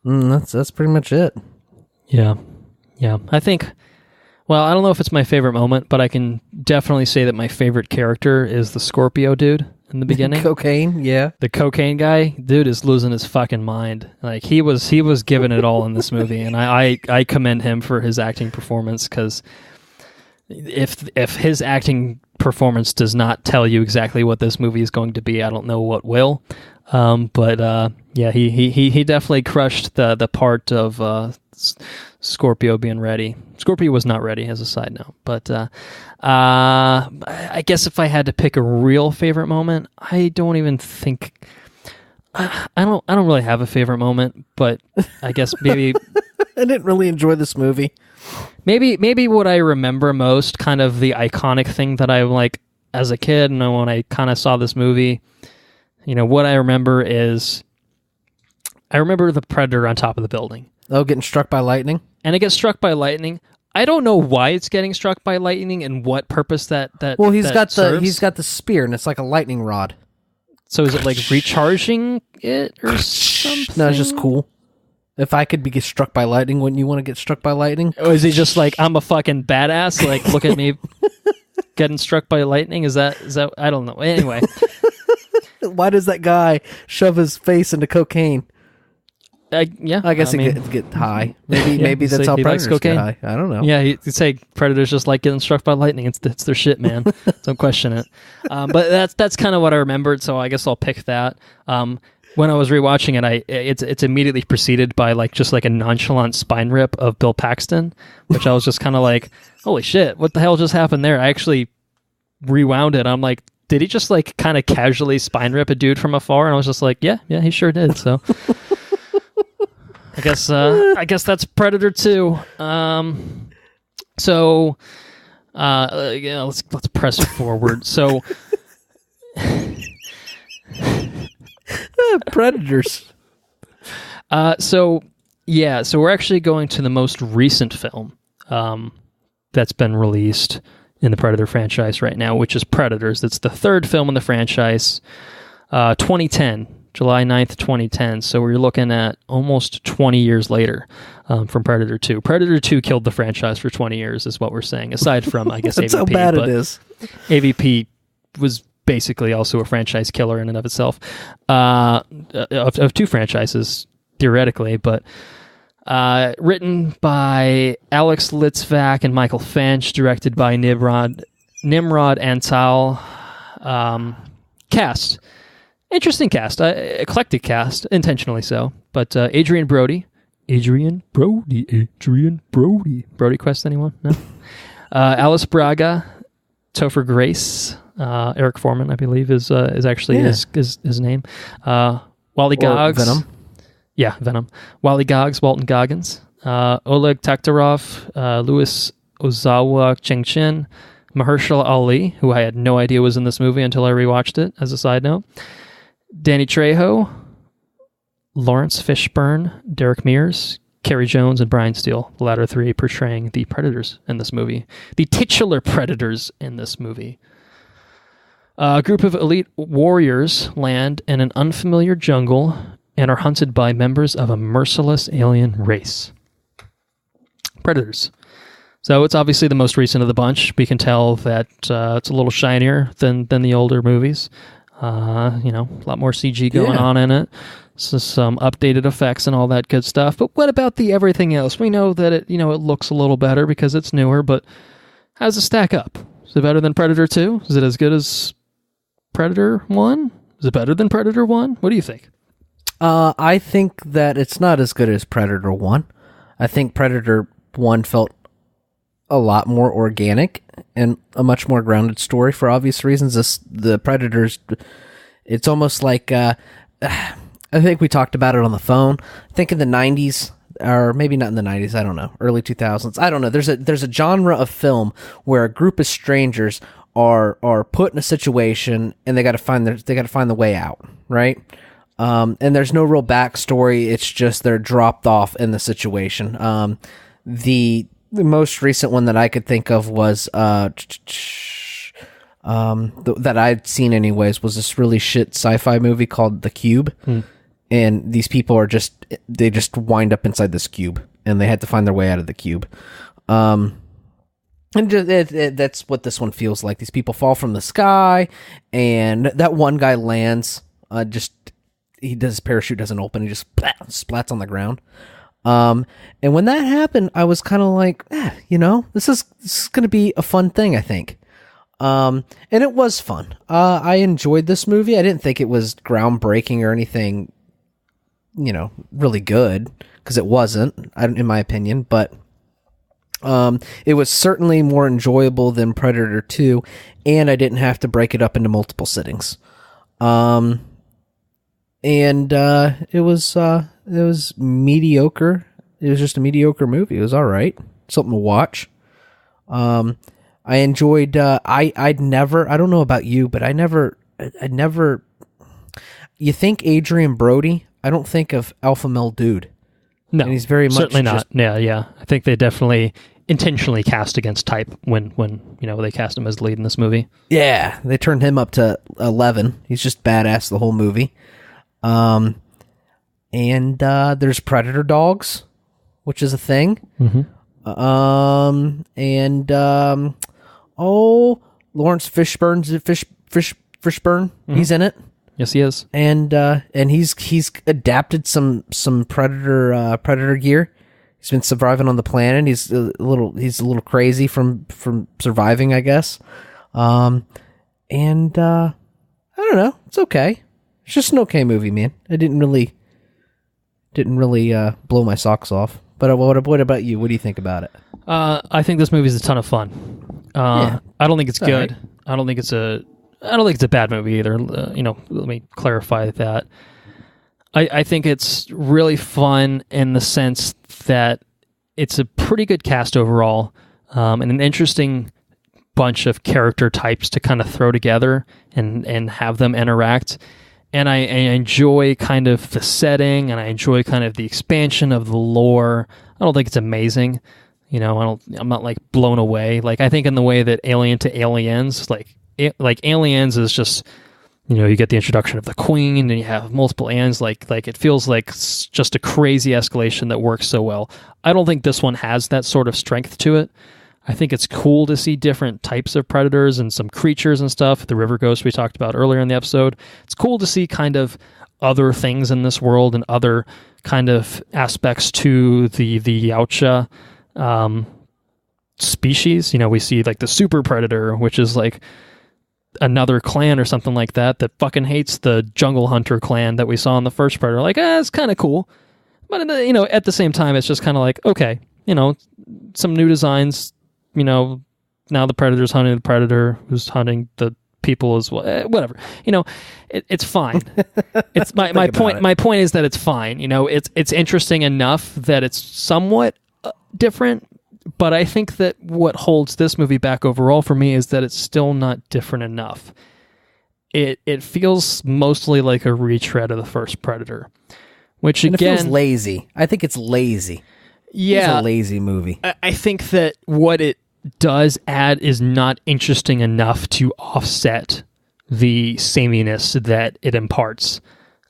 That's pretty much it. Yeah. I think. Well, I don't know if it's my favorite moment, but I can definitely say that my favorite character is the Scorpio dude in the beginning. Cocaine, yeah. The cocaine guy, dude, is losing his fucking mind. Like he was giving it all in this movie, and I commend him for his acting performance, because if his acting performance does not tell you exactly what this movie is going to be, I don't know what will. But he definitely crushed the part of Scorpio being ready. Scorpio was not ready, as a side note. But I guess if I had to pick a real favorite moment, I don't even think I don't really have a favorite moment. But I guess maybe I didn't really enjoy this movie. Maybe what I remember most, kind of the iconic thing that I like as a kid, and when I kind of saw this movie, what I remember is I remember the Predator on top of the building. Oh, getting struck by lightning? And it gets struck by lightning. I don't know why it's getting struck by lightning and what purpose that Well, he's got serves. the spear, and it's like a lightning rod. So is it like recharging it or something? No, it's just cool. If I could get struck by lightning, wouldn't you want to get struck by lightning? Or is he just like, I'm a fucking badass? Like, look at me getting struck by lightning? Is that I don't know. Anyway. Why does that guy shove his face into cocaine? I guess he get high. Maybe that's how Predators get high. I don't know. Yeah, you'd say Predators just like getting struck by lightning. It's their shit, man. Don't question it. But that's kind of what I remembered, so I guess I'll pick that. When I was rewatching it, it's immediately preceded by just a nonchalant spine rip of Bill Paxton, which I was just kind of like, holy shit, what the hell just happened there? I actually rewound it. I'm like, did he just kind of casually spine rip a dude from afar? And I was just like, yeah, he sure did. So I guess that's Predator 2. Let's press it forward. So Predators. So we're actually going to the most recent film that's been released in the Predator franchise right now, which is Predators. It's the third film in the franchise, 2010, July 9th, 2010. So we're looking at almost 20 years later from Predator 2. Predator 2 killed the franchise for 20 years, is what we're saying, aside from, I guess, That's AVP. how bad it is. AVP was basically also a franchise killer in and of itself, of two franchises, theoretically, but written by Alex Litvak and Michael Finch, directed by Nimrod Antal. Cast. Interesting cast. Eclectic cast, intentionally so. But Adrian Brody. Brody Quest, anyone? No? Alice Braga. Topher Grace. Eric Foreman, I believe, is actually his name. Wally Goggs. Venom. Yeah, Venom. Wally Goggs, Walton Goggins. Oleg Taktarov, Louis Ozawa Chengchin, Mahershala Ali, who I had no idea was in this movie until I rewatched it, as a side note. Danny Trejo, Lawrence Fishburne, Derek Mears, Kerry Jones, and Brian Steele, the latter three portraying the Predators in this movie. The titular Predators in this movie. A group of elite warriors land in an unfamiliar jungle and are hunted by members of a merciless alien race. Predators. So it's obviously the most recent of the bunch. We can tell that it's a little shinier than the older movies. A lot more CG going on in it. So some updated effects and all that good stuff. But what about the everything else? We know that it looks a little better because it's newer, but how does it stack up? Is it better than Predator 2? Is it as good as Predator 1? Is it better than Predator 1? What do you think? I think that it's not as good as Predator 1. I think Predator 1 felt a lot more organic and a much more grounded story for obvious reasons. The Predators, it's almost like, I think we talked about it on the phone. I think in the 90s, or maybe not in the 90s, I don't know, early 2000s. I don't know. There's a genre of film where a group of strangers are put in a situation and they got to find the way out, right? And there's no real backstory. It's just they're dropped off in the situation. The most recent one that I could think of was that I'd seen anyways, was this really shit sci-fi movie called The Cube. And these people are they just wind up inside this cube, and they had to find their way out of the cube. And that's what this one feels like. These people fall from the sky, and that one guy lands, his parachute doesn't open, he just splats on the ground. And when that happened, I was kind of like, this is going to be a fun thing, I think. And it was fun. I enjoyed this movie. I didn't think it was groundbreaking or anything, really good, because it wasn't, in my opinion, but it was certainly more enjoyable than Predator 2, and I didn't have to break it up into multiple sittings. And it was mediocre. It was just a mediocre movie. It was all right. Something to watch. I enjoyed, I don't know about you, but I never, you think Adrian Brody, I don't think of alpha male dude. No, and he's very much certainly not. Yeah. I think they definitely intentionally cast against type when they cast him as the lead in this movie. Yeah, they turned him up to 11. He's just badass the whole movie. And there's predator dogs, which is a thing. Lawrence Fishburne, he's in it. Yes, he is. And he's adapted some predator gear. He's been surviving on the planet. He's a little crazy from surviving, I guess. I don't know. It's okay. It's just an okay movie, man. I didn't really blow my socks off. But what about you? What do you think about it? I think this movie is a ton of fun. I don't think it's good. Right. I don't think it's a bad movie either. Let me clarify that. I think it's really fun in the sense that it's a pretty good cast overall, and an interesting bunch of character types to kind of throw together and have them interact. And I enjoy kind of the setting, and I enjoy kind of the expansion of the lore. I don't think it's amazing. I'm not like blown away. Like, I think in the way that Alien to Aliens, like Aliens is just, you get the introduction of the Queen, and you have multiple aliens. Like it feels like just a crazy escalation that works so well. I don't think this one has that sort of strength to it. I think it's cool to see different types of predators and some creatures and stuff. The river ghost we talked about earlier in the episode. It's cool to see kind of other things in this world and other kind of aspects to the Yautja species. We see like the super predator, which is like another clan or something like that fucking hates the jungle hunter clan that we saw in the first Predator. Like, it's kind of cool. But, at the same time, it's just kind of like, okay, some new designs. Now the predator's hunting the predator who's hunting the people as well. Whatever. It's fine. It's my point. My point is that it's fine. It's interesting enough that it's somewhat different. But I think that what holds this movie back overall for me is that it's still not different enough. It feels mostly like a retread of the first Predator, which and again, it feels lazy. I think it's lazy. Yeah, it's a lazy movie. I think that what it does add is not interesting enough to offset the sameness that it imparts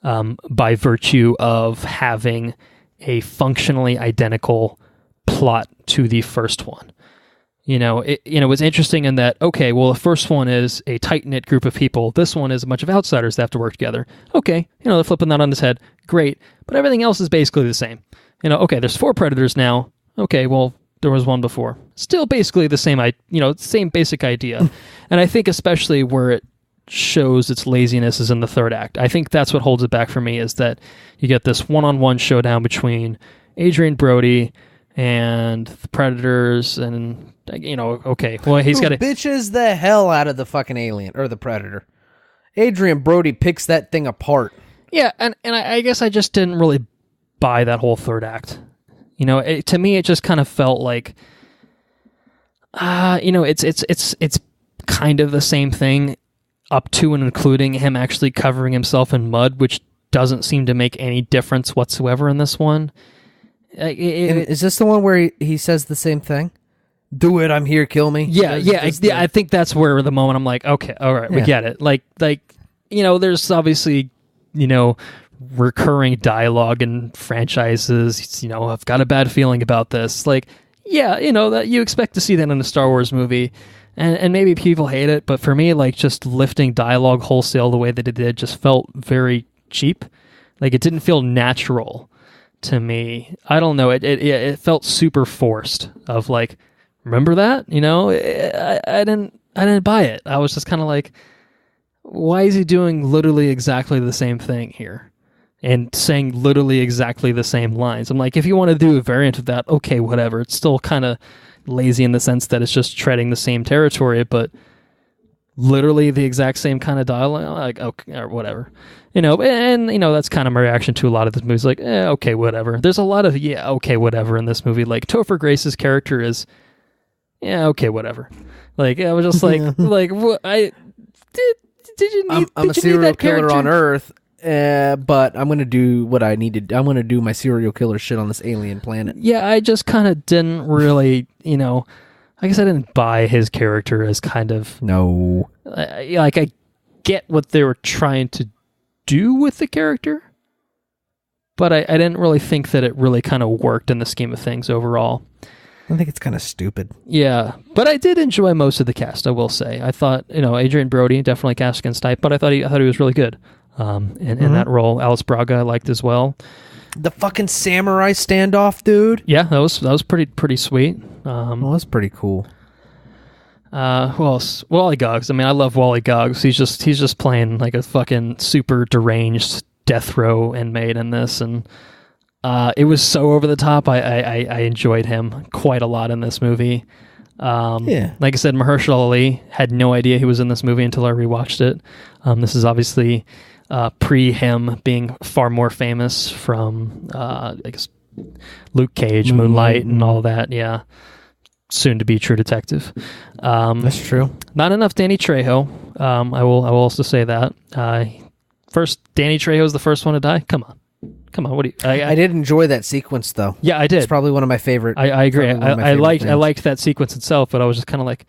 by virtue of having a functionally identical plot to the first one. It was interesting in that, okay, well, the first one is a tight-knit group of people. This one is a bunch of outsiders that have to work together. Okay, they're flipping that on his head. Great. But everything else is basically the same. Okay, there's 4 predators now. Okay, well, there was one before. Still basically the same, same basic idea. And I think especially where it shows its laziness is in the third act. I think that's what holds it back for me, is that you get this one-on-one showdown between Adrian Brody and the predators, and okay, well, he's got to bitches the hell out of the fucking alien or the predator. Adrian Brody picks that thing apart. Yeah, and I guess I just didn't really buy that whole third act. To me, it just kind of felt like, it's kind of the same thing up to and including him actually covering himself in mud, which doesn't seem to make any difference whatsoever in this one. Is this the one where he says the same thing? Do it, I'm here, kill me. Yeah, I think that's where the moment I'm like, okay, all right, we get it. Like there's obviously, recurring dialogue in franchises. I've got a bad feeling about this. Like, yeah, that you expect to see that in a Star Wars movie, and maybe people hate it, but for me, like, just lifting dialogue wholesale the way that it did just felt very cheap. Like, it didn't feel natural to me. I don't know. It felt super forced. Of like, remember that? I didn't buy it. I was just kind of like, why is he doing literally exactly the same thing here? And saying literally exactly the same lines. I'm like, if you want to do a variant of that, okay, whatever. It's still kind of lazy in the sense that it's just treading the same territory, but literally the exact same kind of dialogue, like, okay, or whatever. And that's kind of my reaction to a lot of this movie. It's like, okay, whatever. There's a lot of, okay, whatever in this movie. Like, Topher Grace's character is, okay, whatever. Like, I was just like, what, did you need, I'm a serial killer on Earth, but I'm going to do what I needed. I'm going to do my serial killer shit on this alien planet. Yeah, I just kind of didn't really, I guess I didn't buy his character as kind of... No. I get what they were trying to do with the character, but I didn't really think that it really kind of worked in the scheme of things overall. I think it's kind of stupid. Yeah, but I did enjoy most of the cast, I will say. I thought, Adrian Brody, definitely cast against type, but I thought he was really good in that role. Alice Braga I liked as well. The fucking samurai standoff, dude. Yeah, that was pretty sweet. Well, that's pretty cool. Who else? Wally Goggs. I mean, I love Wally Goggs. He's just playing like a fucking super deranged death row inmate in this, and it was so over the top. I enjoyed him quite a lot in this movie. Like I said, Mahershala Ali, had no idea he was in this movie until I rewatched it. This is obviously pre him being far more famous from I guess Luke Cage, Moonlight, and all that. Yeah, soon to be True Detective. That's true. Not enough Danny Trejo. I will also say that. First, Danny Trejo is the first one to die. Come on. What do you? I did enjoy that sequence though. Yeah, I did. It's probably one of my favorite. I agree. I liked that sequence itself, but I was just kind of like,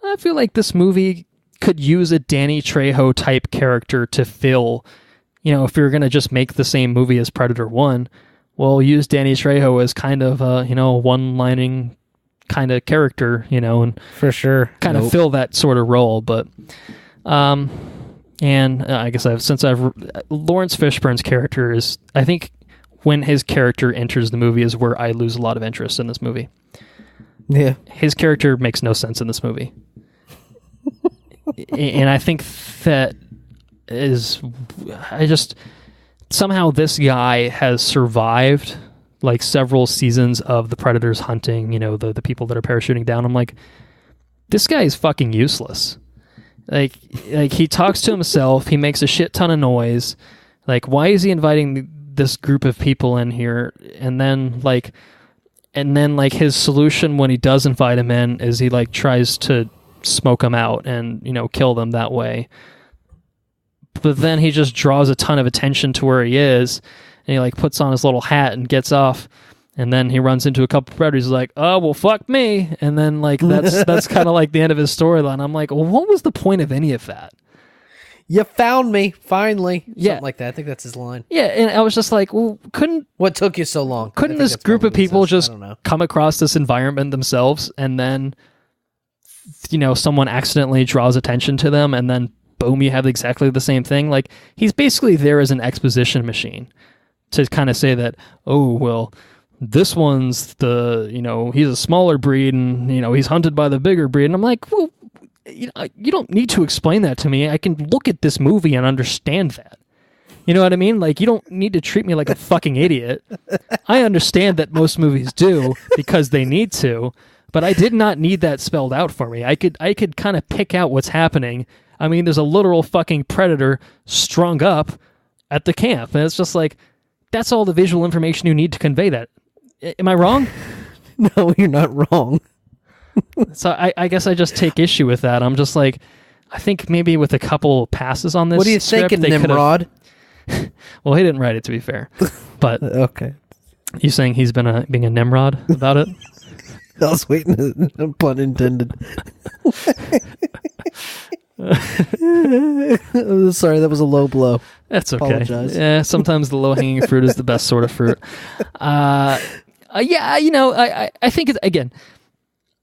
I feel like this movie could use a Danny Trejo type character to fill. If you're gonna just make the same movie as Predator 1, well, use Danny Trejo as kind of a one-lining kind of character, and for sure, kind of fill that sort of role. But, and I guess Lawrence Fishburne's character is, I think, when his character enters the movie is where I lose a lot of interest in this movie. Yeah, his character makes no sense in this movie, and I think that somehow this guy has survived like several seasons of the Predators hunting, the people that are parachuting down. I'm like, this guy is fucking useless. Like he talks to himself, he makes a shit ton of noise. Like, why is he inviting this group of people in here? And then his solution when he does invite him in is he like tries to smoke them out and, kill them that way. But then he just draws a ton of attention to where he is, and he like puts on his little hat and gets off, and then he runs into a couple predators. He's like, "Oh well, fuck me," and then like that's kind of like the end of his storyline. I'm like, well, what was the point of any of that? You found me finally. Yeah, something like that. I think that's his line. Yeah, and I was just like, well, what took you so long? Couldn't this group of people just come across this environment themselves, and then someone accidentally draws attention to them, and then boom, you have exactly the same thing. Like, he's basically there as an exposition machine to kind of say that, oh, well, this one's he's a smaller breed and, he's hunted by the bigger breed. And I'm like, well, you don't need to explain that to me. I can look at this movie and understand that. You know what I mean? Like, you don't need to treat me like a fucking idiot. I understand that most movies do because they need to, but I did not need that spelled out for me. I could kind of pick out what's happening. I mean, there's a literal fucking predator strung up at the camp. And it's just like, that's all the visual information you need to convey that. Am I wrong? No, you're not wrong. So I guess I just take issue with that. I'm just like, I think maybe with a couple passes on this What are you thinking, Nimrod? Well, he didn't write it, to be fair. But okay. You saying he's been being a Nimrod about it? I was waiting, pun intended. Sorry, that was a low blow. That's okay. Apologize. Yeah, sometimes the low-hanging fruit is the best sort of fruit. Yeah, I think, again,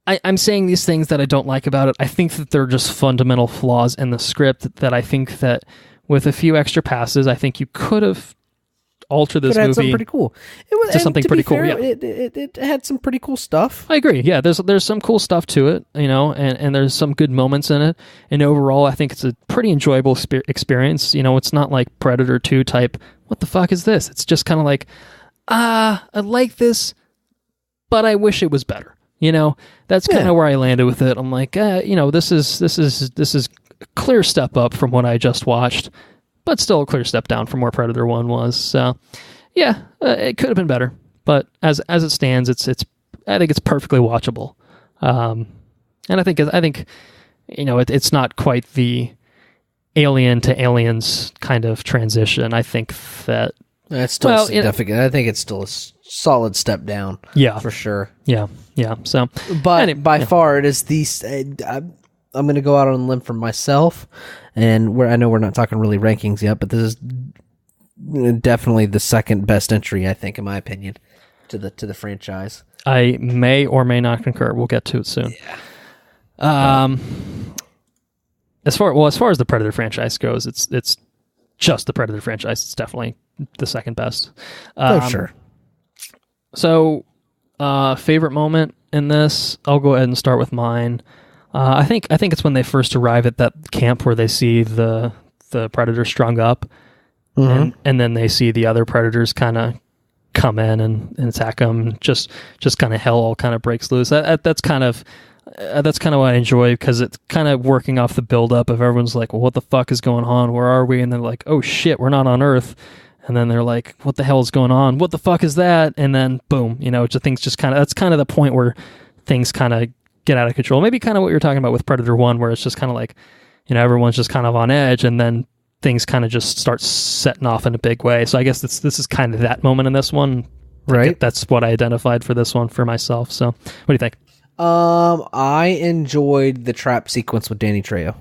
I'm saying these things that I don't like about it. I think that they're just fundamental flaws in the script that I think that with a few extra passes, I think you could have altered this movie something pretty cool. To something pretty cool. Yeah, it had some pretty cool stuff. I agree. Yeah, there's some cool stuff to it, and there's some good moments in it. And overall, I think it's a pretty enjoyable experience. It's not like Predator 2 type, what the fuck is this? It's just kind of like, I like this, but I wish it was better. That's kind of where I landed with it. I'm like, this is a clear step up from what I just watched, but still a clear step down from where Predator 1 was. So, yeah, it could have been better, but as it stands, I think it's perfectly watchable. And I think it's not quite the Alien to Aliens kind of transition. I think that it's still significant. I think it's still a solid step down. Yeah, for sure. Yeah. So, but by far, it is I'm going to go out on a limb for myself, and I know we're not talking really rankings yet, but this is definitely the second best entry, I think, in my opinion, to the franchise. I may or may not concur. We'll get to it soon. Yeah. As far as the Predator franchise goes, it's just the Predator franchise. It's definitely the second best. Sure. So, favorite moment in this, I'll go ahead and start with mine. I think it's when they first arrive at that camp where they see the Predator strung up, and then they see the other Predators kind of come in and attack them. Just kind of hell all kind of breaks loose. That's kind of what I enjoy, because it's kind of working off the buildup of everyone's like, well, what the fuck is going on? Where are we? And they're like, oh shit, we're not on Earth. And then they're like, what the hell is going on? What the fuck is that? And then boom, things just that's kind of the point where things kind of get out of control. Maybe kind of what you're talking about with Predator 1, where it's just kind of like, everyone's just kind of on edge, and then things kind of just start setting off in a big way. So I guess this is kind of that moment in this one. Right. That's what I identified for this one for myself. So what do you think? I enjoyed the trap sequence with Danny Trejo.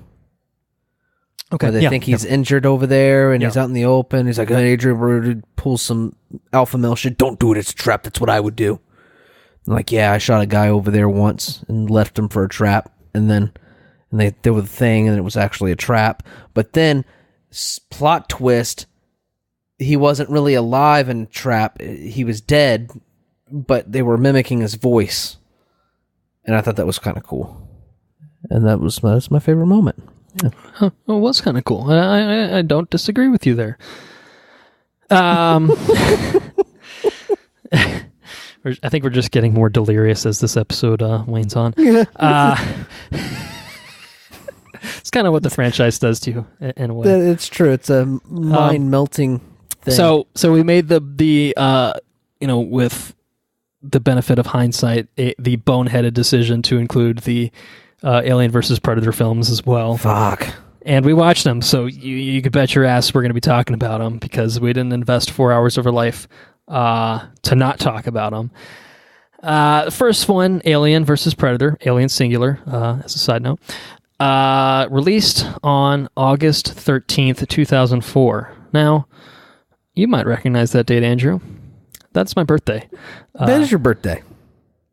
Okay. They think he's injured over there, and he's out in the open. He's like, hey, Adrian, pull some alpha male shit. Don't do it. It's a trap. That's what I would do. I'm like, yeah, I shot a guy over there once and left him for a trap. And then they did the thing, and it was actually a trap. But then, plot twist, he wasn't really alive in trap. He was dead, but they were mimicking his voice. And I thought that was kind of cool. And that's my favorite moment. Yeah. Huh. Well, it was kind of cool. I don't disagree with you there. I think we're just getting more delirious as this episode wanes on. It's kind of what the franchise does to you in a way. It's true. It's a mind-melting thing. So we made the with the benefit of hindsight, the boneheaded decision to include the Alien versus Predator films as well. Fuck. And we watched them, so you could bet your ass we're going to be talking about them, because we didn't invest 4 hours of our life to not talk about them. The first one, Alien versus Predator, Alien singular, as a side note, released on August 13th, 2004. Now, you might recognize that date, Andrew. That's my birthday. That is your birthday.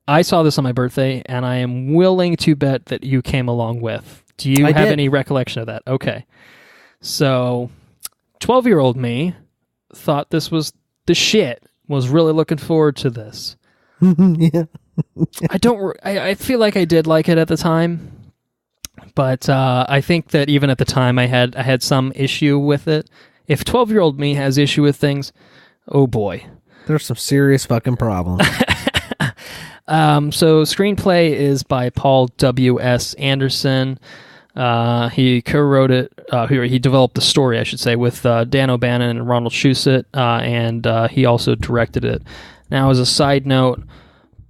I saw this on my birthday, and I am willing to bet that you came along with. Do you have any recollection of that? Okay. So, 12-year-old me thought this was the shit, was really looking forward to this. Yeah. I feel like I did like it at the time, but I think that even at the time I had some issue with it. If 12-year-old me has issue with things, oh boy. There's some serious fucking problems. So screenplay is by Paul W.S. Anderson. He co-wrote it. He developed the story, I should say, with Dan O'Bannon and Ronald Shusett, and he also directed it. Now, as a side note,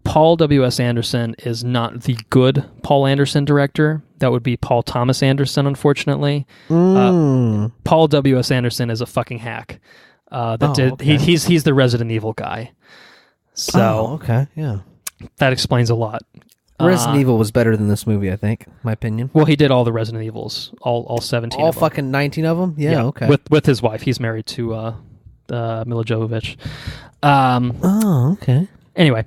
Paul W.S. Anderson is not the good Paul Anderson director. That would be Paul Thomas Anderson, unfortunately. Paul W.S. Anderson is a fucking hack. Okay. He's the Resident Evil guy. So okay, yeah. that explains a lot. Resident Evil was better than this movie, I think. My opinion. Well, he did all the Resident Evils, all 17. All of them. fucking 19 of them. Yeah, okay. With his wife, he's married to Mila Jovovich. Okay. Anyway,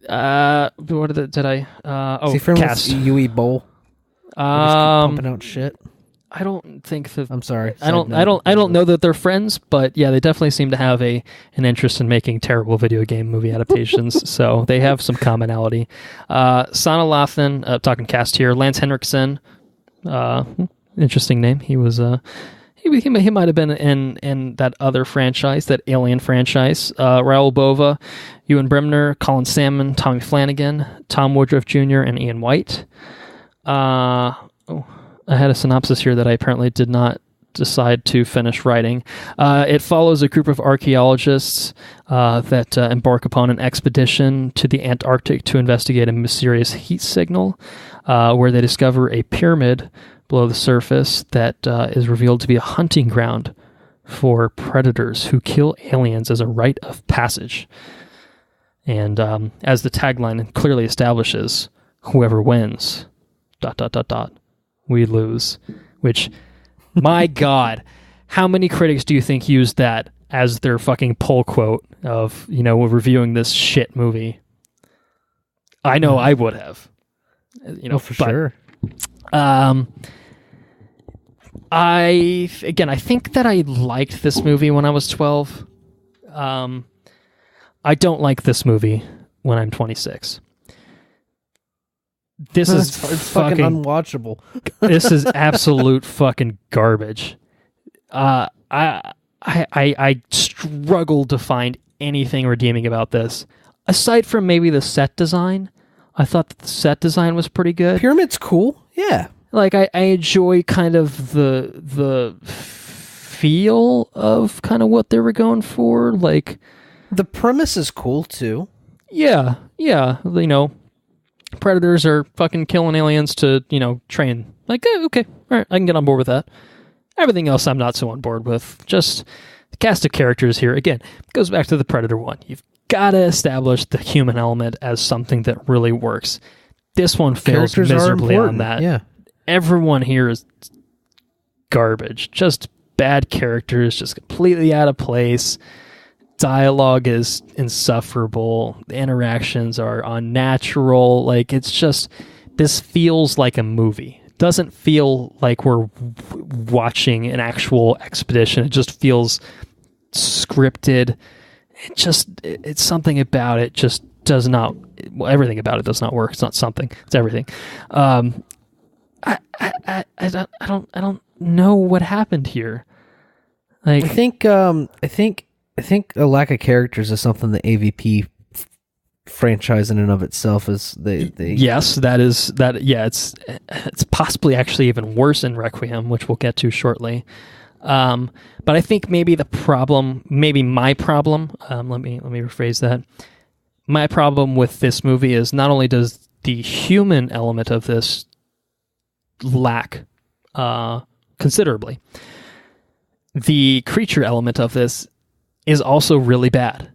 what did I? Is he friend cast with Yui Bowl? Pumping out shit. I don't think that. I'm sorry. I don't know that they're friends, but yeah, they definitely seem to have an interest in making terrible video game movie adaptations. So they have some commonality. Sana Lathan, talking cast here. Lance Henriksen, interesting name. He was he might have been in that other franchise, that Alien franchise. Raoul Bova, Ewan Bremner, Colin Salmon, Tommy Flanagan, Tom Woodruff Jr., and Ian White. I had a synopsis here that I apparently did not decide to finish writing. It follows a group of archaeologists that embark upon an expedition to the Antarctic to investigate a mysterious heat signal, where they discover a pyramid below the surface that is revealed to be a hunting ground for predators who kill aliens as a rite of passage. And as the tagline clearly establishes, whoever wins, ... we lose. Which, my God, how many critics do you think used that as their fucking pull quote of, reviewing this shit movie? I know I would have. For sure. I think that I liked this movie when I was 12. I don't like this movie when I'm 26. This is it's fucking unwatchable. This is absolute fucking garbage. I struggled to find anything redeeming about this, aside from maybe the set design. I thought that the set design was pretty good. Pyramid's cool. Yeah. Like I enjoy kind of the feel of kind of what they were going for. Like the premise is cool too. Yeah. Predators are fucking killing aliens to, train. Like, okay, all right, I can get on board with that. Everything else I'm not so on board with. Just the cast of characters here, again, goes back to the Predator one. You've got to establish the human element as something that really works. This one fails miserably on that. Yeah. Everyone here is garbage. Just bad characters, just completely out of place. Dialogue is insufferable. The interactions are unnatural. Like, it's just, this feels like a movie. It doesn't feel like we're watching an actual expedition. It just feels scripted. It's something about it just does not, everything about it does not work. It's not something. It's everything. I don't know what happened here. Like, I think a lack of characters is something the AVP franchise in and of itself is they Yes, it's possibly actually even worse in Requiem, which we'll get to shortly. But I think maybe my problem, let me rephrase that. My problem with this movie is not only does the human element of this lack considerably, the creature element of this is also really bad.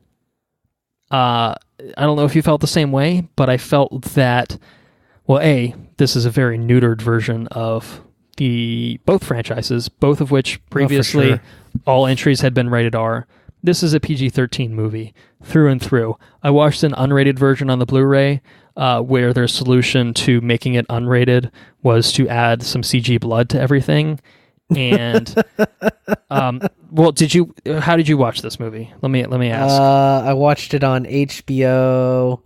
I don't know if you felt the same way, but I felt that, well, this is a very neutered version of both franchises, both of which previously all entries had been rated R. This is a PG-13 movie through and through. I watched an unrated version on the Blu-ray where their solution to making it unrated was to add some CG blood to everything. And well, how did you watch this movie? Let me ask. I watched it on HBO.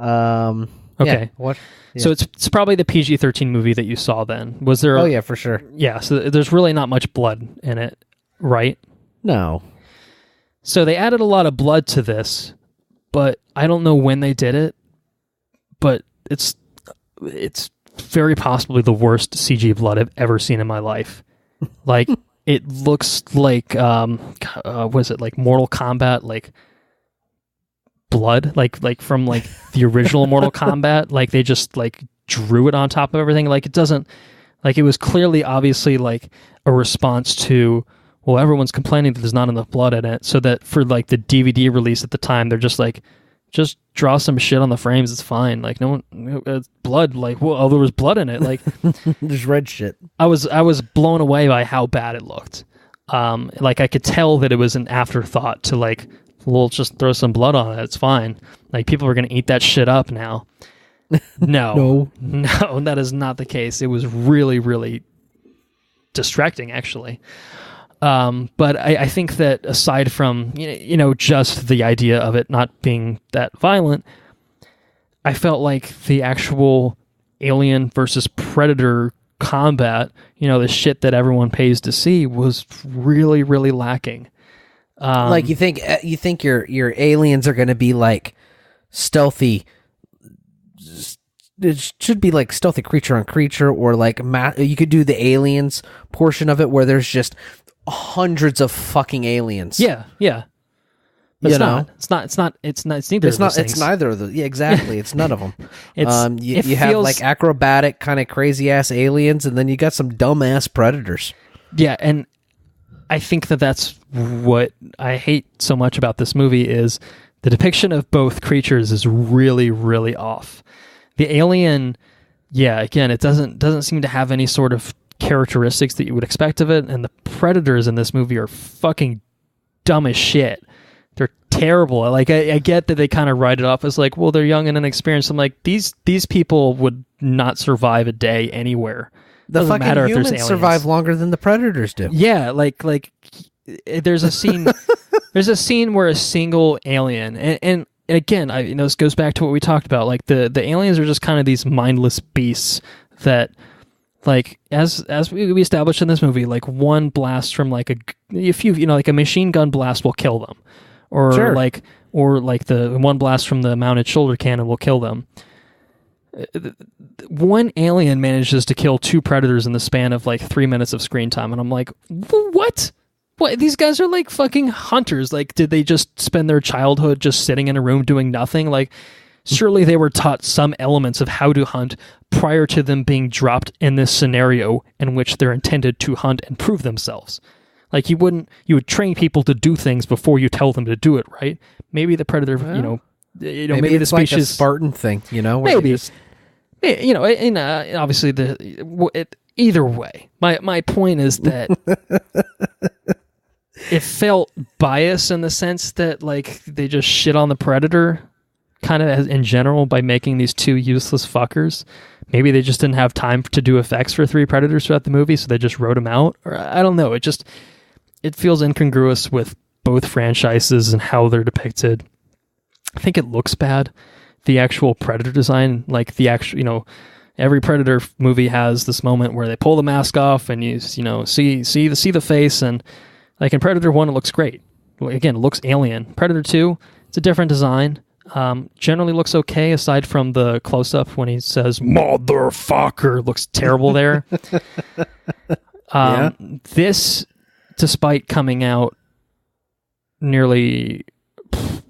Okay. Yeah. So it's probably the PG-13 movie that you saw then. Was there? Oh yeah, for sure. Yeah. So there's really not much blood in it, right? No. So they added a lot of blood to this, but I don't know when they did it. But it's very possibly the worst CG blood I've ever seen in my life. Like, it looks like was it like Mortal Kombat, like blood, like from like the original Mortal Kombat, like they just like drew it on top of everything. Like, it doesn't, like, it was clearly obviously like a response to, well, everyone's complaining that there's not enough blood in it, so that for like the DVD release at the time, they're just like, Just draw some shit on the frames. It's fine. Like, no one, it's blood. Like, well, there was blood in it. Like, there's red shit. I was blown away by how bad it looked. Like, I could tell that it was an afterthought to like, we'll just throw some blood on it. It's fine. Like, people are gonna eat that shit up now. No, that is not the case. It was really, really distracting, actually. But I think that aside from, just the idea of it not being that violent, I felt like the actual Alien versus Predator combat, the shit that everyone pays to see, was really, really lacking. Like, you think your aliens are going to be like stealthy. It should be like stealthy creature on creature, or like you could do the aliens portion of it where there's just hundreds of fucking aliens. Yeah. But it's not. It's neither of those things. It's neither of the. Yeah, exactly. It's none of them. You have feels like acrobatic kind of crazy ass aliens, and then you got some dumbass predators. Yeah, and I think that's what I hate so much about this movie is the depiction of both creatures is really, really off. The alien, again, it doesn't seem to have any sort of characteristics that you would expect of it, and the predators in this movie are fucking dumb as shit. They're terrible. Like, I get that they kind of write it off as like, well, they're young and inexperienced. I'm like, these people would not survive a day anywhere. The Doesn't fucking matter if there's humans aliens. survive longer than the predators do. Yeah, like there's a scene there's a scene where a single alien and again, this goes back to what we talked about. Like, the aliens are just kind of these mindless beasts that, like, as we established in this movie, like, one blast from like like a machine gun blast will kill them, or sure. like the one blast from the mounted shoulder cannon will kill them. One alien manages to kill two predators in the span of like 3 minutes of screen time, and I'm like, what? What? These guys are like fucking hunters. Like, did they just spend their childhood just sitting in a room doing nothing? Like, surely they were taught some elements of how to hunt prior to them being dropped in this scenario in which they're intended to hunt and prove themselves. Like, you would train people to do things before you tell them to do it, right? Maybe the predator, maybe the species, like a Spartan thing, maybe, and obviously either way, my point is that it felt biased in the sense that, like, they just shit on the predator kind of in general by making these two useless fuckers. Maybe they just didn't have time to do effects for three predators throughout the movie, so they just wrote them out. Or I don't know. It feels incongruous with both franchises and how they're depicted. I think it looks bad. The actual predator design, like the actual, every Predator movie has this moment where they pull the mask off and you see the face, and like in Predator 1 it looks great. Again, it looks alien. Predator 2, it's a different design. Generally looks okay aside from the close-up when he says motherfucker. Looks terrible there. This, despite coming out nearly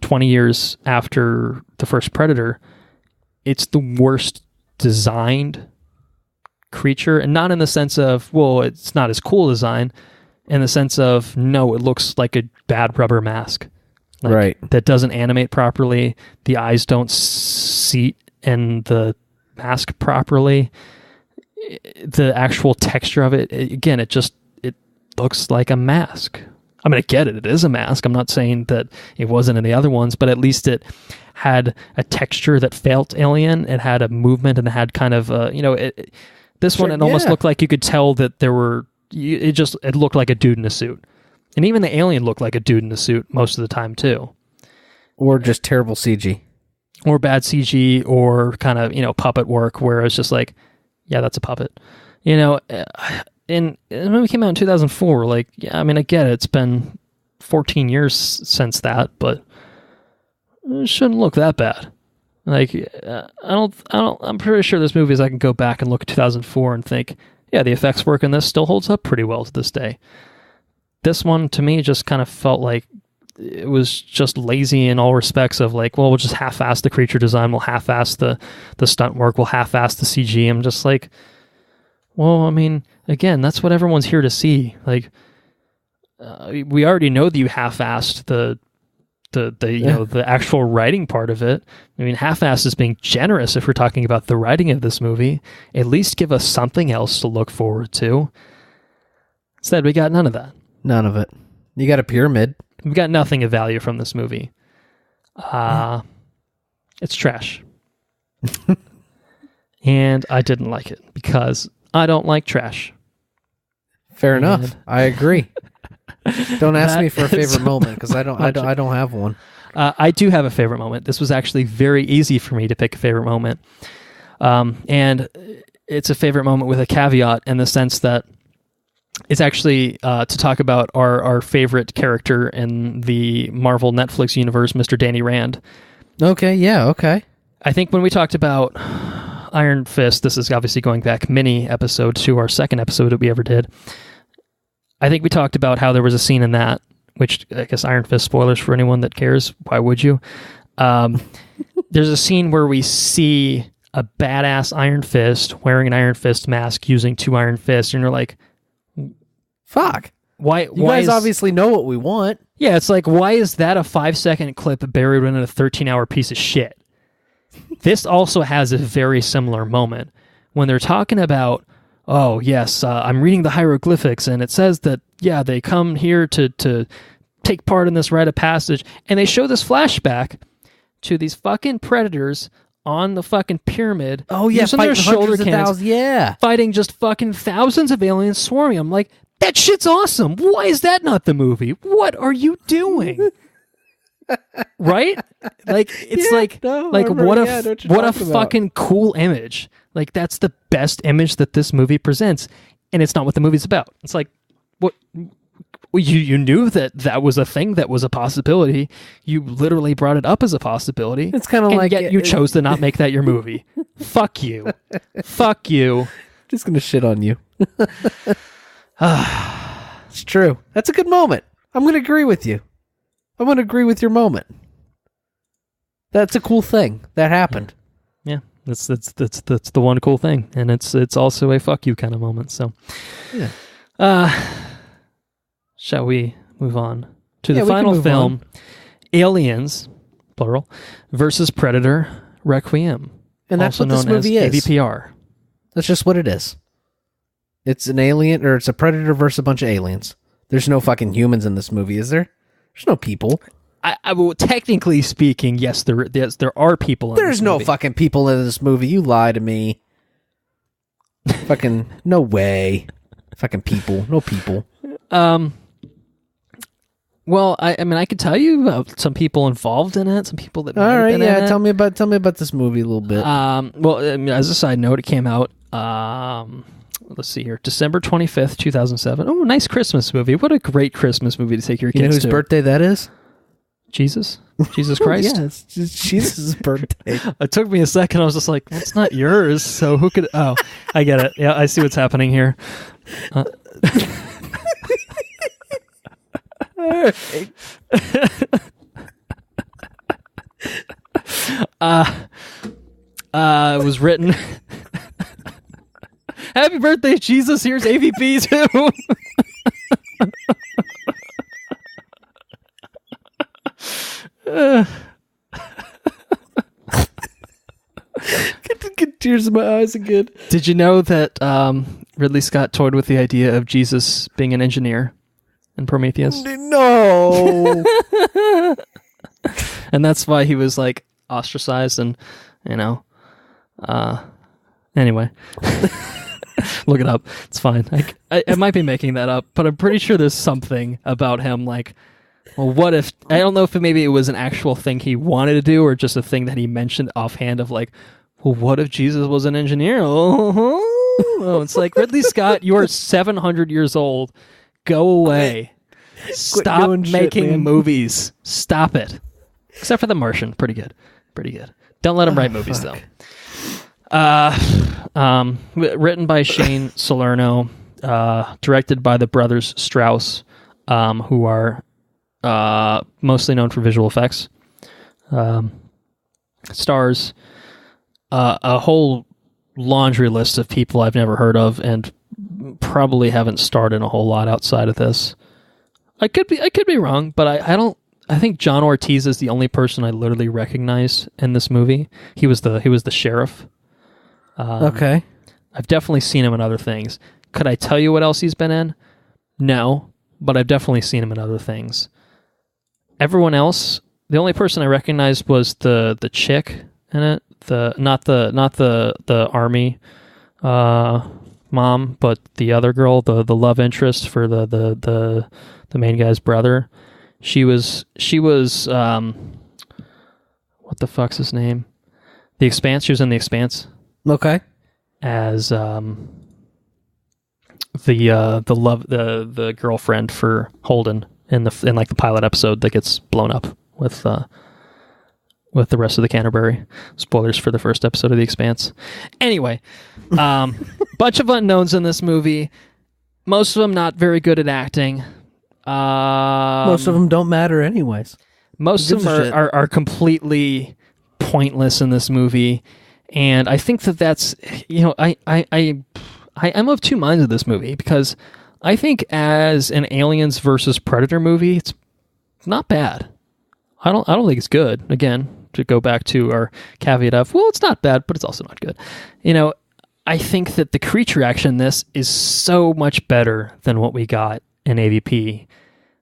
20 years after the first Predator, it's the worst designed creature, and not in the sense of, well, it's not as cool design, in the sense of, no, it looks like a bad rubber mask. Like, right. That doesn't animate properly. The eyes don't seat in the mask properly. The actual texture of it, again, it looks like a mask. I mean, I get it. It is a mask. I'm not saying that it wasn't in the other ones, but at least it had a texture that felt alien. It had a movement, and it had kind of, this one, it almost looked like you could tell that it looked like a dude in a suit. And even the alien looked like a dude in a suit most of the time, too. Or just terrible CG. Or bad CG, or kind of, puppet work, where it's just like, yeah, that's a puppet. And the movie came out in 2004. Like, yeah, I mean, I get it. It's been 14 years since that, but it shouldn't look that bad. Like, I'm pretty sure there's movies I can go back and look at 2004 and think, yeah, the effects work in this still holds up pretty well to this day. This one, to me, just kind of felt like it was just lazy in all respects of like, well, we'll just half-ass the creature design, we'll half-ass the stunt work, we'll half-ass the CG. I'm just like, well, I mean, again, that's what everyone's here to see. Like, we already know that you half-assed the the actual writing part of it. I mean, half-assed is being generous if we're talking about the writing of this movie. At least give us something else to look forward to. Instead, we got none of that. None of it. You got a pyramid. We got nothing of value from this movie. It's trash. And I didn't like it because I don't like trash. Fair enough. I agree. Don't ask me for a favorite moment because I don't have one. I do have a favorite moment. This was actually very easy for me to pick a favorite moment. And it's a favorite moment with a caveat in the sense that it's actually to talk about our favorite character in the Marvel Netflix universe, Mr. Danny Rand. Okay, yeah, okay. I think when we talked about Iron Fist, this is obviously going back mini episodes to our second episode that we ever did. I think we talked about how there was a scene in that, which I guess Iron Fist spoilers for anyone that cares. Why would you? There's a scene where we see a badass Iron Fist wearing an Iron Fist mask using two Iron Fists, and you're like, fuck. Why you guys obviously know what we want. Yeah, it's like, why is that a 5-second clip buried in a 13-hour piece of shit? This also has a very similar moment when they're talking about, oh, yes, I'm reading the hieroglyphics, and it says that, yeah, they come here to take part in this rite of passage, and they show this flashback to these fucking predators on the fucking pyramid. Oh, yeah, using their shoulder cannons, yeah. fighting just fucking thousands of aliens swarming. I'm like, that shit's awesome. Why is that not the movie? What are you doing? Right? Like, it's what a fucking cool image. Like, that's the best image that this movie presents, and it's not what the movie's about. It's like, what? You knew that was a thing, that was a possibility. You literally brought it up as a possibility. It's kind of like, yet you chose to not make that your movie. Fuck you. Fuck you. Just gonna shit on you. It's true. That's a good moment. I'm gonna agree with you. I'm gonna agree with your moment. That's a cool thing that happened. Yeah, that's the one cool thing, and it's also a fuck you kind of moment. So, yeah. Shall we move on to the final film, Aliens, plural, versus Predator: Requiem, and that's also what this known movie as is. AVPR. That's just what it is. It's an alien, or it's a predator versus a bunch of aliens. There's no fucking humans in this movie, is there? There's no people. Well, technically speaking, yes, there are people in this movie. There's no fucking people in this movie. You lie to me. Fucking no way. Fucking people. No people. Well, I mean, I could tell you about some people involved in it, some people that. All right, been yeah. in Tell me about this movie a little bit. Well, I mean, as a side note, it came out. Let's see here, December 25th, 2007. Oh, nice Christmas movie! What a great Christmas movie to take your kids to. You know whose birthday that is? Jesus Christ. Yeah, it's Jesus' birthday. It took me a second. I was just like, that's not yours. So who could? Oh, I get it. Yeah, I see what's happening here. All right. It was written. Happy birthday, Jesus! Here's AVP too. Get tears in my eyes again. Did you know that Ridley Scott toyed with the idea of Jesus being an engineer in Prometheus? No. And that's why he was like ostracized, and anyway. Look it up. It's fine. I might be making that up, but I'm pretty sure there's something about him like, well, what if, I don't know if maybe it was an actual thing he wanted to do or just a thing that he mentioned offhand of like, well, what if Jesus was an engineer? Oh, it's like, Ridley Scott, you are 700 years old. Go away. Stop making movies. Stop it. Except for The Martian. Pretty good. Don't let him write movies, though. Written by Shane Salerno, directed by the brothers Strauss, who are mostly known for visual effects. Stars a whole laundry list of people I've never heard of and probably haven't starred in a whole lot outside of this. I could be wrong, but I think John Ortiz is the only person I literally recognized in this movie. He was the sheriff. Okay. I've definitely seen him in other things. Could I tell you what else he's been in? No, but I've definitely seen him in other things. Everyone else, the only person I recognized was the chick in it. Not the army mom, but the other girl, the love interest for the main guy's brother. She was what the fuck's his name? The Expanse. She was in The Expanse. Okay. As the girlfriend for Holden in like the pilot episode that gets blown up with the rest of the Canterbury. Spoilers for the first episode of The Expanse. Anyway, bunch of unknowns in this movie. Most of them not very good at acting. Most of them don't matter anyways. Most of them are completely pointless in this movie. And I think that's, I'm of two minds of this movie, because I think as an Aliens versus Predator movie, it's not bad. I don't think it's good. Again, to go back to our caveat of, well, it's not bad, but it's also not good. I think that the creature action in this is so much better than what we got in AVP.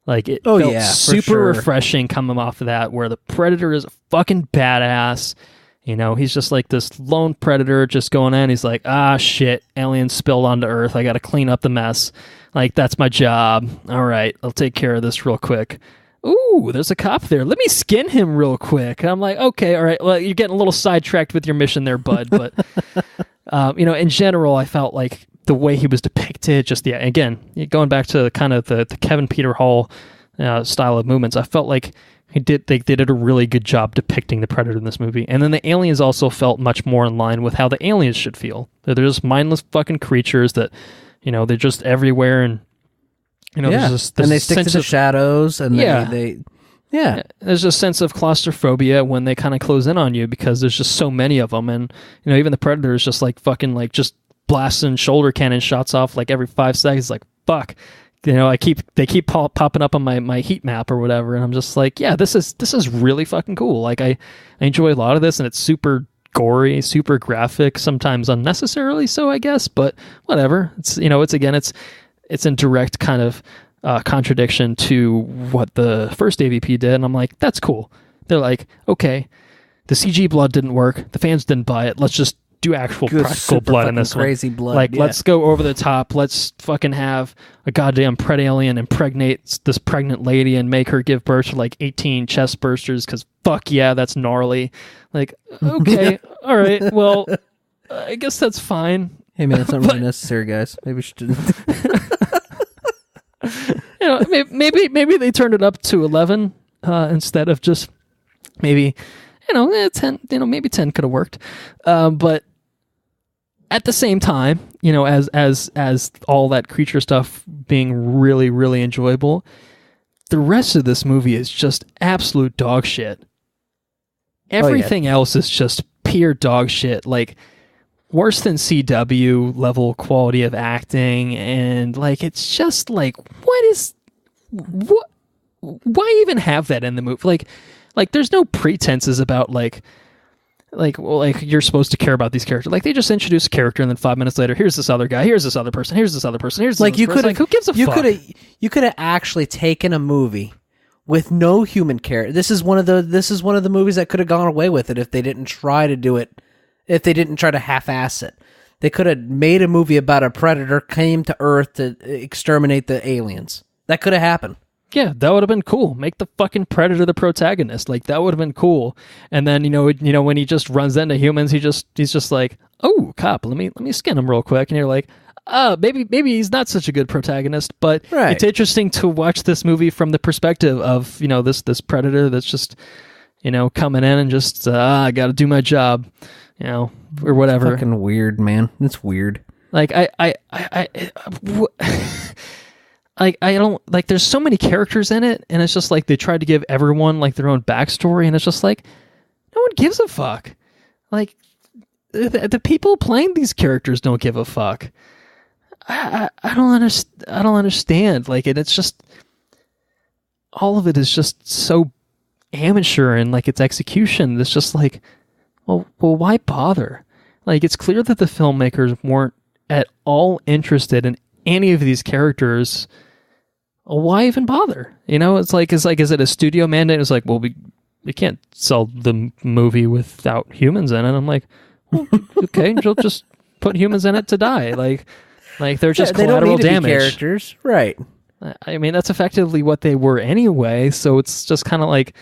Like, it felt super refreshing coming off of that, where the Predator is a fucking badass. He's just like this lone predator just going in. He's like, shit, aliens spilled onto Earth. I got to clean up the mess. Like, that's my job. All right, I'll take care of this real quick. Ooh, there's a cop there. Let me skin him real quick. And I'm like, okay, all right. Well, you're getting a little sidetracked with your mission there, bud. But, in general, I felt like the way he was depicted, just, again, going back to kind of the Kevin Peter Hall style of movements, I felt like they did a really good job depicting the Predator in this movie. And then the aliens also felt much more in line with how the aliens should feel. They're just mindless fucking creatures that, they're just everywhere, and there's just and they stick to the shadows, and they there's a sense of claustrophobia when they kind of close in on you, because there's just so many of them. And even the Predator is just like fucking like just blasting shoulder cannon shots off like every 5 seconds. Like, fuck. They keep popping up on my heat map or whatever, and I'm just like, yeah, this is really fucking cool. Like, I enjoy a lot of this, and it's super gory, super graphic, sometimes unnecessarily so, I guess, but whatever. It's it's in direct kind of contradiction to what the first AVP did, and I'm like, that's cool. They're like, okay, the CG blood didn't work, the fans didn't buy it, let's just do actual practical blood in this crazy one. Blood. Like, let's go over the top. Let's fucking have a goddamn pred alien impregnate this pregnant lady and make her give birth to like 18 chest bursters, because fuck yeah, that's gnarly. Like, okay, all right, well, I guess that's fine. Hey man, it's not really necessary, guys. Maybe we should. Maybe they turned it up to 11 instead of just maybe 10. Maybe 10 could have worked, but at the same time, as all that creature stuff being really, really enjoyable, the rest of this movie is just absolute dog shit. Everything else is just pure dog shit. Like, worse than CW level quality of acting, and like, it's just like, why even have that in the movie? Like there's no pretenses about like you're supposed to care about these characters. Like, they just introduce a character, and then 5 minutes later, here's this other guy, here's this other person, here's this other person, here's this like, other person. Like, who gives a fuck? You could have actually taken a movie with no human character. This is one of the movies that could have gone away with it if they didn't try to do it. If they didn't try to half-ass it. They could have made a movie about a predator came to Earth to exterminate the aliens. That could have happened. Yeah, that would have been cool. Make the fucking Predator the protagonist. Like, that would have been cool. And then, when he just runs into humans, he's just like, oh, cop, let me skin him real quick. And you're like, maybe he's not such a good protagonist, but It's interesting to watch this movie from the perspective of, this Predator that's just, coming in and just, I got to do my job, or whatever. It's fucking weird, man. It's weird. Like, I don't like, there's so many characters in it, and it's just like they tried to give everyone like their own backstory, and it's just like, no one gives a fuck. Like, the people playing these characters don't give a fuck. I don't understand. Like, it's just all of it is just so amateur and like its execution. It's just like, well, why bother? Like, it's clear that the filmmakers weren't at all interested in any of these characters. Why even bother? You know, is it a studio mandate? It's like, well, we can't sell the movie without humans in it. I'm like, well, okay, you'll just put humans in it to die. Like they're just collateral they don't need to damage. be characters, right? I mean, that's effectively what they were anyway. So it's just kind of like,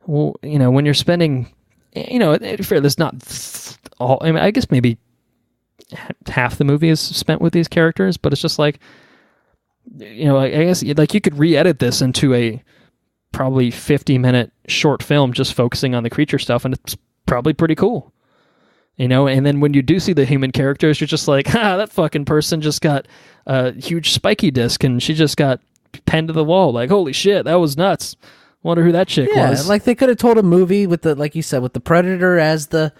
well, you know, when you're spending, you know, there's not all. I mean, I guess maybe half the movie is spent with these characters, but it's just like, you know, I guess like you could re-edit this into a probably 50-minute short film just focusing on the creature stuff, and it's probably pretty cool. You know, and then when you do see the human characters, you're just like, that fucking person just got a huge spiky disc and she just got pinned to the wall. Like, holy shit, that was nuts. Wonder who that chick was. Yeah, like they could have told a movie with the, like you said, with the Predator as the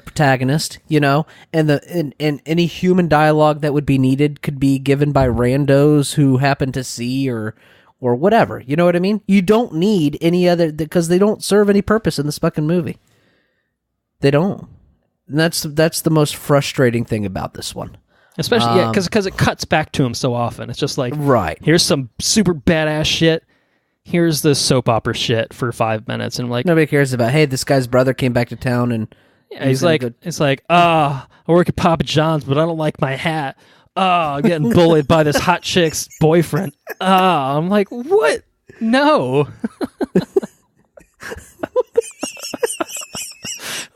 protagonist, you know, and any human dialogue that would be needed could be given by randos who happen to see or whatever. You know what I mean? You don't need any other, because they don't serve any purpose in this fucking movie. They don't. And that's the most frustrating thing about this one. Especially, because it cuts back to him so often. It's just like, right, here's some super badass shit. Here's the soap opera shit for 5 minutes. And like, nobody cares about, hey, this guy's brother came back to town and he's like, it's like, I work at Papa John's, but I don't like my hat. I'm getting bullied by this hot chick's boyfriend. I'm like, what? No.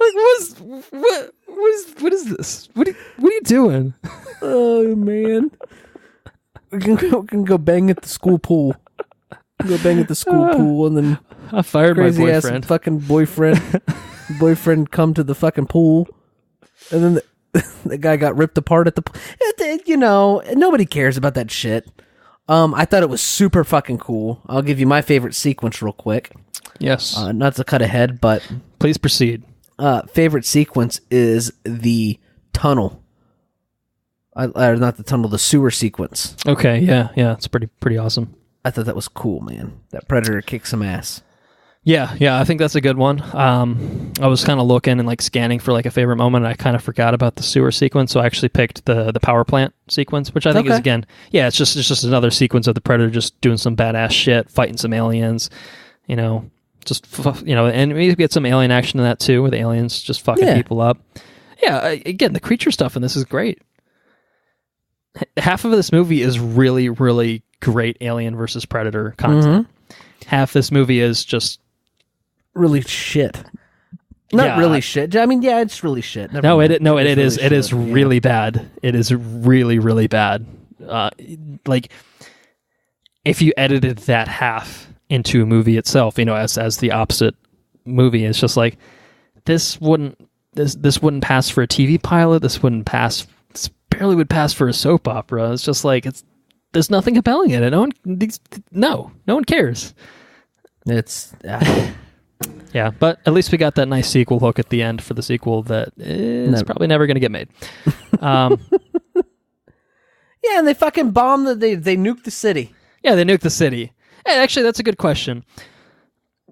Like, what is this? What are you doing? Oh man, we can go bang at the school pool. Go bang at the school pool, and then I fired my boyfriend. Crazy ass fucking boyfriend come to the fucking pool, and then the guy got ripped apart at the pool. You know, nobody cares about that shit. I thought it was super fucking cool. I'll give you my favorite sequence real quick. Yes. Not to cut ahead, but please proceed. Favorite sequence is the tunnel. Not the tunnel, the sewer sequence. Okay, yeah, it's pretty awesome. I thought that was cool, man. That Predator kicks some ass. Yeah, I think that's a good one. I was kind of looking and like scanning for like a favorite moment, and I kind of forgot about the sewer sequence, so I actually picked the power plant sequence, which I think is, again, it's just another sequence of the Predator just doing some badass shit, fighting some aliens, you know, and we get some alien action in that too, with aliens just fucking people up. Yeah, again, the creature stuff in this is great. Half of this movie is really, really great Alien versus Predator content. Mm-hmm. Half this movie is just really shit. Not really shit. I mean, yeah, it's really shit. It is really bad. It is really, really bad. Like, if you edited that half into a movie itself, you know, as the opposite movie, it's just like, this wouldn't pass for a TV pilot. This barely would pass for a soap opera. It's just like, there's nothing compelling in it. No one cares. It's yeah, but at least we got that nice sequel hook at the end for the sequel that is probably never going to get made. Yeah, and they fucking bombed they nuked the city. Yeah, they nuked the city. And actually, that's a good question.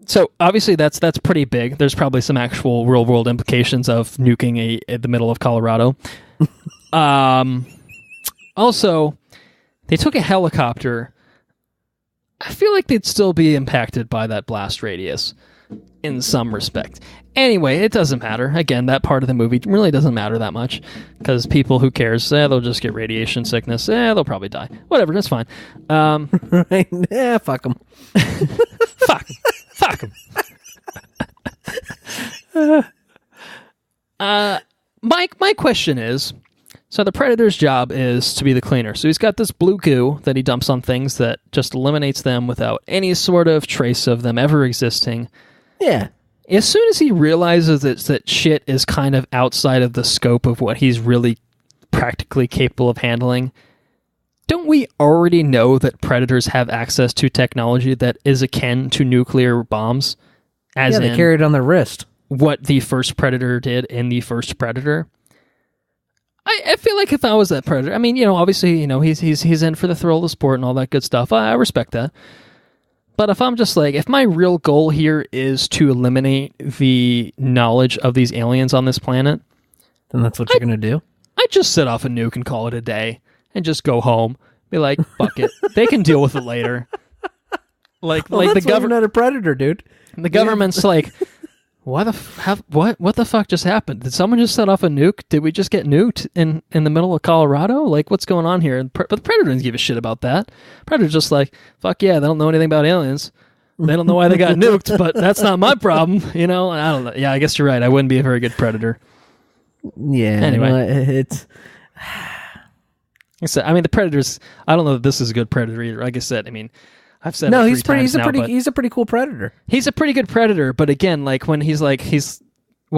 So obviously that's pretty big. There's probably some actual real world implications of nuking the middle of Colorado. Also, they took a helicopter. I feel like they'd still be impacted by that blast radius in some respect. Anyway, it doesn't matter. Again, that part of the movie really doesn't matter that much, because people, who cares? They'll just get radiation sickness. They'll probably die. Whatever, that's fine. Right? Yeah, fuck them. Fuck them. My question is, so the Predator's job is to be the cleaner. So he's got this blue goo that he dumps on things that just eliminates them without any sort of trace of them ever existing. Yeah. As soon as he realizes that shit is kind of outside of the scope of what he's really practically capable of handling, don't we already know that Predators have access to technology that is akin to nuclear bombs? As they carry it on their wrist. What the first Predator did in the first Predator. I feel like if I was that Predator, I mean, you know, obviously, you know, he's in for the thrill of the sport and all that good stuff. I respect that. But if I'm just like, if my real goal here is to eliminate the knowledge of these aliens on this planet, then that's what you're going to do? I'd just set off a nuke and call it a day and just go home. Be like, fuck it. They can deal with it later. Like the government, not a predator, dude. the government's like, what the fuck just happened? Did someone just set off a nuke? Did we just get nuked in the middle of Colorado? Like, what's going on here? But the Predator didn't give a shit about that. Predator's just like, fuck yeah, they don't know anything about aliens. They don't know why they got nuked, but that's not my problem, you know? And I don't know. Yeah, I guess you're right. I wouldn't be a very good Predator. Yeah. Anyway. It's... I mean, the Predator's... I don't know that this is a good Predator either. Like I said, I mean... I've said no, it he's times now, he's a pretty cool predator. He's a pretty good predator, but again, like when why is he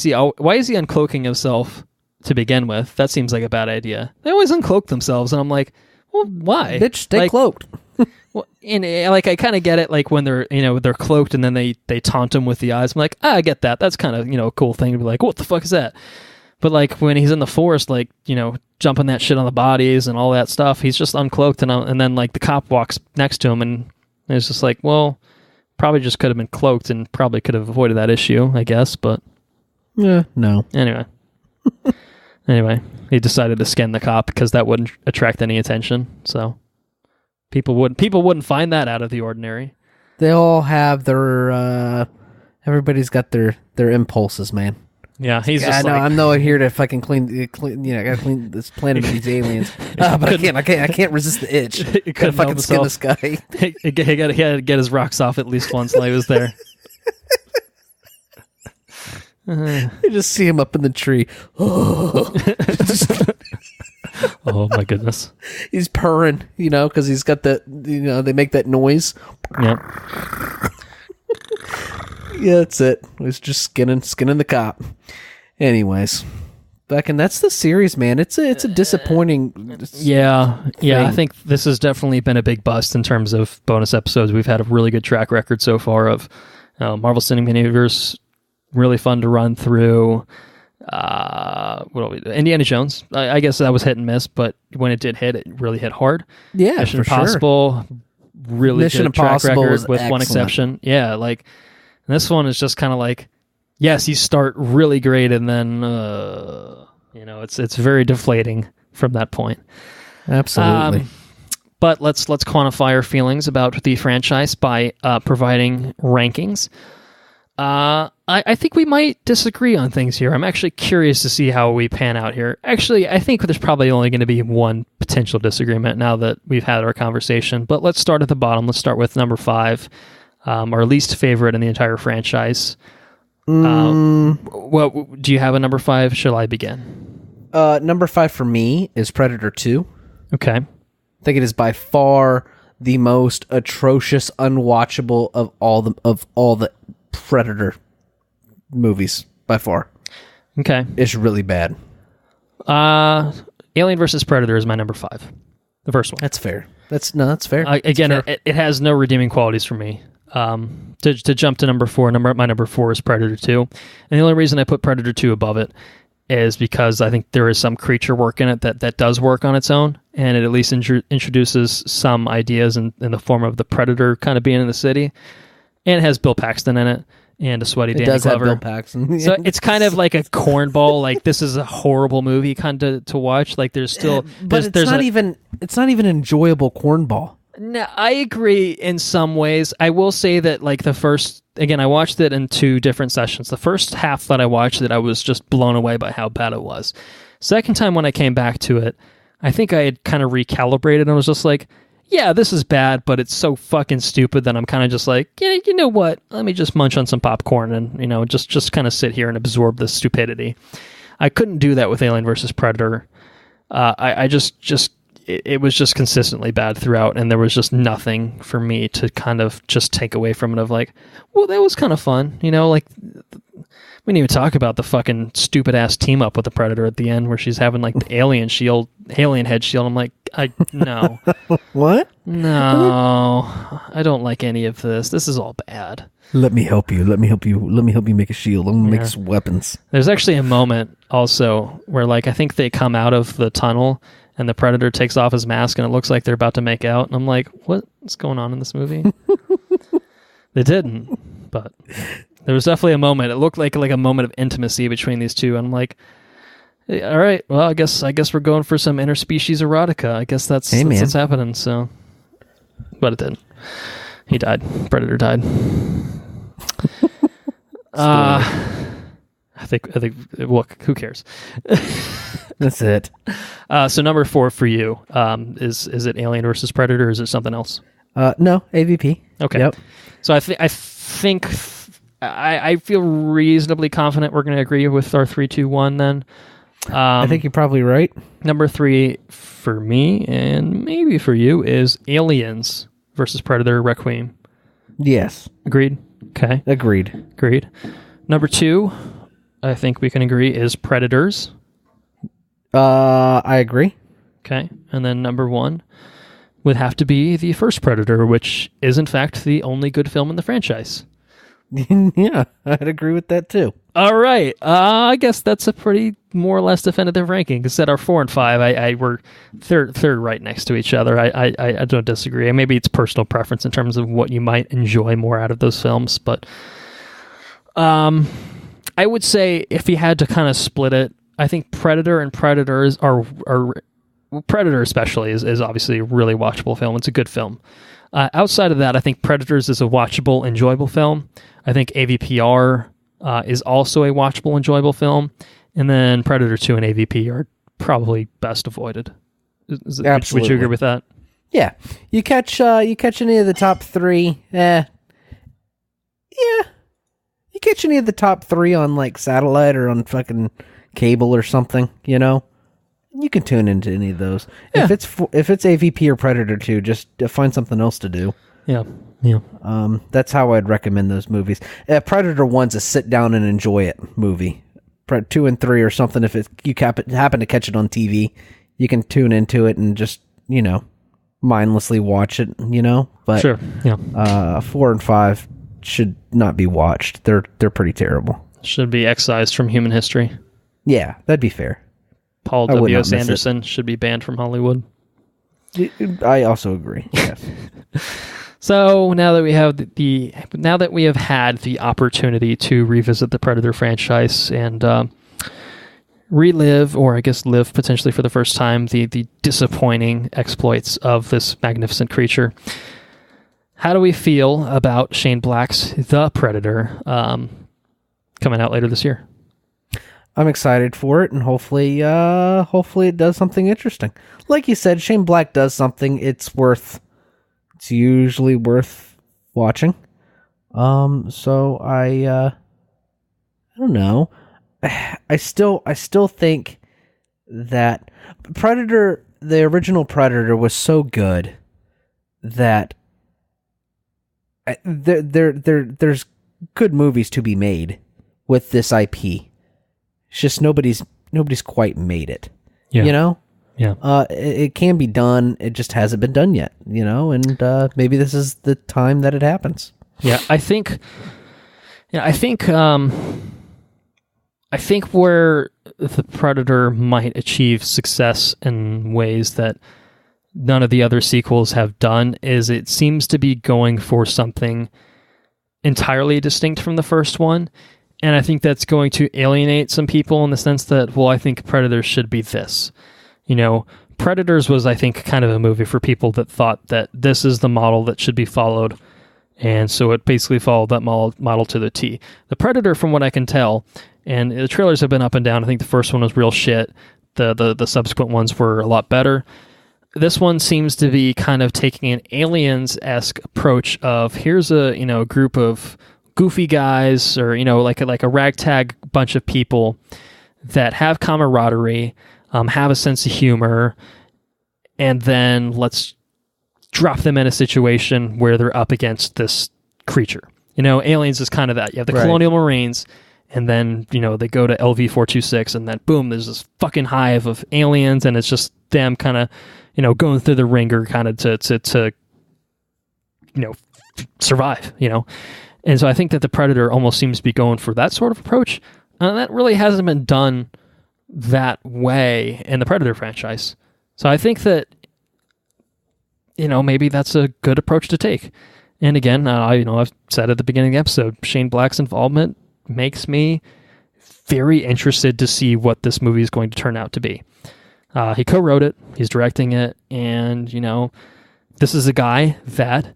uncloaking himself to begin with? That seems like a bad idea. They always uncloak themselves, and I'm like, well, why? Bitch, stay cloaked. Well, and like I kind of get it, like when they're cloaked and then they taunt him with the eyes. I'm like, I get that. That's kind of a cool thing to be like, what the fuck is that? But like when he's in the forest, like jumping that shit on the bodies and all that stuff, he's just uncloaked, and then like the cop walks next to him, and it's just like, well, probably just could have been cloaked and probably could have avoided that issue, I guess. But yeah, no. Anyway, he decided to skin the cop because that wouldn't attract any attention. So people wouldn't find that out of the ordinary. They all have their everybody's got their impulses, man. Yeah, he's just like, I'm not here to fucking clean. I gotta clean this planet of these aliens. But I can't resist the itch. He couldn't fucking skin this guy. He had to get his rocks off at least once while he was there. You just see him up in the tree. Oh my goodness. He's purring, because he's got that, they make that noise. Yep. Yeah, that's it. It was just skinning the cop. Anyways, that's the series, man. It's a disappointing. Yeah. I think this has definitely been a big bust in terms of bonus episodes. We've had a really good track record so far of Marvel Cinematic Universe. Really fun to run through. What do we do? Indiana Jones. I guess that was hit and miss, but when it did hit, it really hit hard. Yeah, Mission Impossible. Sure. Really Mission good track Impossible record with excellent. One exception. Yeah, like this one is just kind of like, yes, you start really great, and then it's very deflating from that point. Absolutely. But let's quantify our feelings about the franchise by providing rankings. I think we might disagree on things here. I'm actually curious to see how we pan out here. Actually, I think there's probably only going to be one potential disagreement now that we've had our conversation. But let's start at the bottom. Let's start with number 5, our least favorite in the entire franchise. Well, do you have a number 5? Shall I begin? Number 5 for me is Predator 2. Okay. I think it is by far the most atrocious, unwatchable of all the Predator movies by far. Okay. It's really bad. Alien vs. Predator is my number 5. The first one. That's fair. That's fair. Again, it has no redeeming qualities for me. To jump to number 4, my number 4 is Predator 2. And the only reason I put Predator 2 above it is because I think there is some creature work in it that does work on its own, and it at least introduces some ideas in the form of the Predator kind of being in the city. And it has Bill Paxton in it, and a sweaty Danny Glover. It does have Bill Paxton. So it's kind of like a cornball, like this is a horrible movie kind of to watch. Like there's still... But it's not even enjoyable cornball. No, I agree in some ways. I will say that like the first... Again, I watched it in 2 different sessions. The first half that I watched it, I was just blown away by how bad it was. Second time when I came back to it, I think I had kind of recalibrated and was just like, yeah, this is bad, but it's so fucking stupid that I'm kind of just like, yeah, you know what? Let me just munch on some popcorn and, just kind of sit here and absorb this stupidity. I couldn't do that with Alien vs. Predator. It was just consistently bad throughout, and there was just nothing for me to kind of just take away from it of like, well, that was kind of fun, like We didn't even talk about the fucking stupid ass team up with the Predator at the end, where she's having like the alien head shield. I'm like, no. What? No, I don't like any of this. This is all bad. Let me help you. Let me help you make a shield. I'm gonna make some weapons. There's actually a moment also where, like, I think they come out of the tunnel and the Predator takes off his mask and it looks like they're about to make out. And I'm like, what's going on in this movie? They didn't, but there was definitely a moment. It looked like a moment of intimacy between these two. And I'm like, hey, all right, well, I guess we're going for some interspecies erotica. I guess that's what's happening. So, but it didn't. He died. Predator died. I think. Look, who cares? That's it. So number 4 for you is it Alien versus Predator, or is it something else? No, AVP. Okay. Yep. So I think I feel reasonably confident we're going to agree with our 3, 2, 1 then. I think you're probably right. Number 3 for me, and maybe for you, is Aliens versus Predator Requiem. Yes. Agreed? Okay. Agreed. Number 2, I think we can agree, is Predators. I agree. Okay. And then number 1 would have to be the first Predator, which is in fact the only good film in the franchise. Yeah, I'd agree with that too. All right. I guess that's a pretty more or less definitive ranking. Because at our 4 and 5, I were third right next to each other. I don't disagree. Maybe it's personal preference in terms of what you might enjoy more out of those films. But I would say if you had to kind of split it, I think Predator and Predators are Predator especially is obviously a really watchable film. It's a good film. Outside of that, I think Predators is a watchable, enjoyable film. I think AVPR is also a watchable, enjoyable film. And then Predator 2 and AVP are probably best avoided. Absolutely. Would you agree with that? Yeah. You catch any of the top 3, yeah. You catch any of the top 3 on like satellite or on fucking cable or something, you know? You can tune into any of those. Yeah. If it's AVP or Predator 2, just find something else to do. Yeah. That's how I'd recommend those movies. Predator 1's a sit down and enjoy it movie. 2 and 3 or something. If you happen to catch it on TV, you can tune into it and just mindlessly watch it. But sure. Yeah. 4 and 5 should not be watched. They're pretty terrible. Should be excised from human history. Yeah, that'd be fair. Paul W.S. Anderson should be banned from Hollywood. I also agree. Yes. So now that we have had the opportunity to revisit the Predator franchise and relive, or I guess live potentially for the first time, the disappointing exploits of this magnificent creature, how do we feel about Shane Black's The Predator coming out later this year? I'm excited for it, and hopefully it does something interesting. Like you said, Shane Black does something. It's usually worth watching. So I don't know. I still think that Predator, the original Predator, was so good that there's good movies to be made with this IP. It's just nobody's quite made it. Yeah. Yeah. It can be done. It just hasn't been done yet. And maybe this is the time that it happens. Yeah, I think where the Predator might achieve success in ways that none of the other sequels have done is it seems to be going for something entirely distinct from the first one. And I think that's going to alienate some people in the sense that, well, I think Predators should be this. Predators was, I think, kind of a movie for people that thought that this is the model that should be followed. And so it basically followed that model to the T. The Predator, from what I can tell, and the trailers have been up and down. I think the first one was real shit. The subsequent ones were a lot better. This one seems to be kind of taking an Aliens-esque approach of here's a group of goofy guys, or like a ragtag bunch of people that have camaraderie, have a sense of humor, and then let's drop them in a situation where they're up against this creature. Aliens is kind of that. You have the colonial marines, and then, they go to LV-426, and then boom, there's this fucking hive of aliens, and it's just them kind of, going through the ringer kind of to survive, And so I think that the Predator almost seems to be going for that sort of approach. That really hasn't been done that way in the Predator franchise. So I think that, maybe that's a good approach to take. And again, I've said at the beginning of the episode, Shane Black's involvement makes me very interested to see what this movie is going to turn out to be. He co-wrote it, he's directing it, and, this is a guy that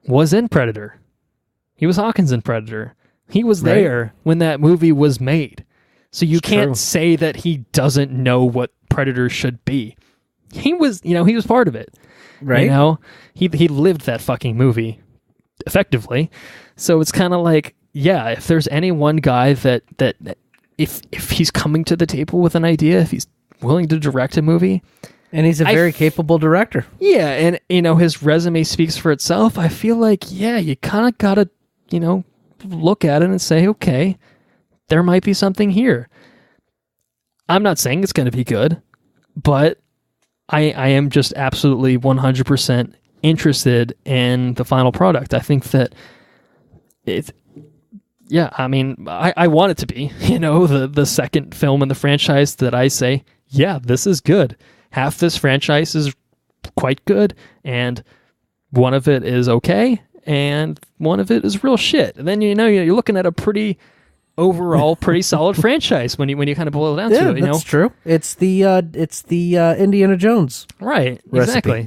was in Predator. He was Hawkins in Predator. He was there when that movie was made. So you can't say that he doesn't know what Predator should be. He was part of it. Right. He lived that fucking movie effectively. So it's kind of like, yeah, if there's any one guy that if he's coming to the table with an idea, if he's willing to direct a movie, and he's a very capable director. Yeah, and his resume speaks for itself. I feel like, yeah, you kind of got to, look at it and say, okay, there might be something here. I'm not saying it's going to be good, but I am just absolutely 100% interested in the final product. I think that I want it to be, the second film in the franchise that I say, yeah, this is good. Half this franchise is quite good, and one of it is okay, and one of it is real shit. And then, you're looking at a pretty solid franchise when you kind of boil it down to it. That's true. It's the Indiana Jones recipe, exactly.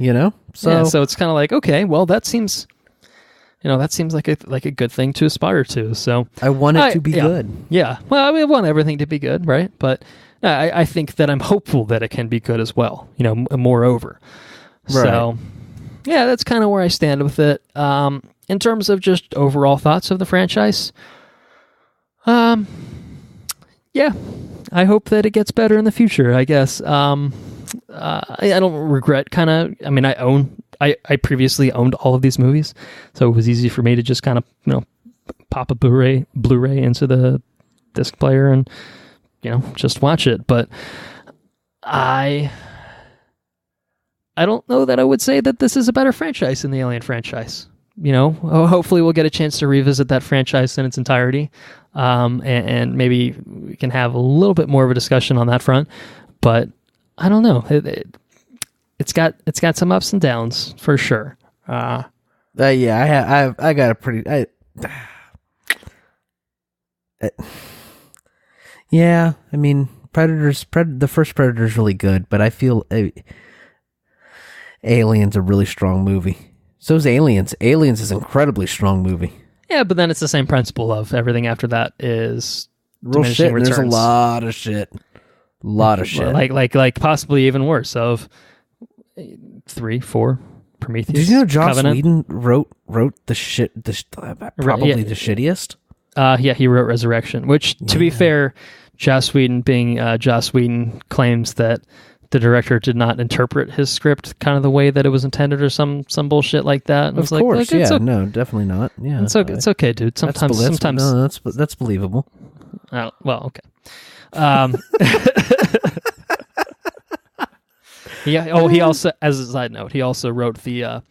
So it's kind of like, okay, well, that seems like a good thing to aspire to. So I want it to be good. Yeah. Well, I want everything to be good, right? But I think that I'm hopeful that it can be good as well. Moreover. Right. So yeah, that's kind of where I stand with it. In terms of just overall thoughts of the franchise, yeah, I hope that it gets better in the future, I guess. I don't regret I previously owned all of these movies, so it was easy for me to just kind of, pop a Blu-ray into the disc player and, just watch it. But I don't know that I would say that this is a better franchise than the Alien franchise. Hopefully we'll get a chance to revisit that franchise in its entirety, and maybe we can have a little bit more of a discussion on that front. But I don't know. It's got some ups and downs for sure. Yeah, I got a pretty. Yeah, I mean, the first Predator's really good, but I feel Alien's a really strong movie. So is Aliens. Aliens is an incredibly strong movie. Yeah, but then it's the same principle of everything after that is real shit. There's a lot of shit. Like possibly even worse. Of 3, 4, Prometheus. Did you know Joss Covenant? Whedon wrote the shittiest? Yeah, he wrote Resurrection, which, to be fair, Joss Whedon being Joss Whedon, claims that the director did not interpret his script kind of the way that it was intended, or some bullshit like that. And of course, no, definitely not. Yeah, it's okay, dude. Sometimes no, that's believable. Well, okay. Yeah. He also, as a side note, he also wrote the.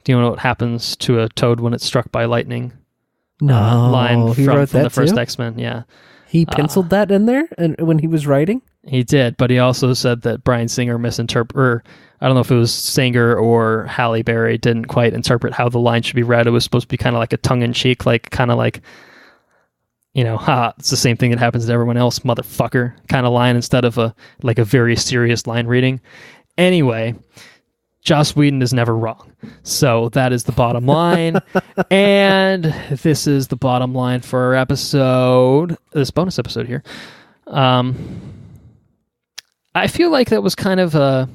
Do you know what happens to a toad when it's struck by lightning? No, line he wrote from that the first too? X-Men. Yeah, he penciled that in there, and when he was writing, he did. But he also said that Bryan Singer misinterpreted, or I don't know if it was Singer or Halle Berry didn't quite interpret how the line should be read. It was supposed to be kind of like a tongue-in-cheek, kind of like, it's the same thing that happens to everyone else, motherfucker, kind of line, instead of a very serious line reading. Anyway, Joss Whedon is never wrong. So that is the bottom line. And this is the bottom line for our episode, this bonus episode here. I feel like that was kind of a,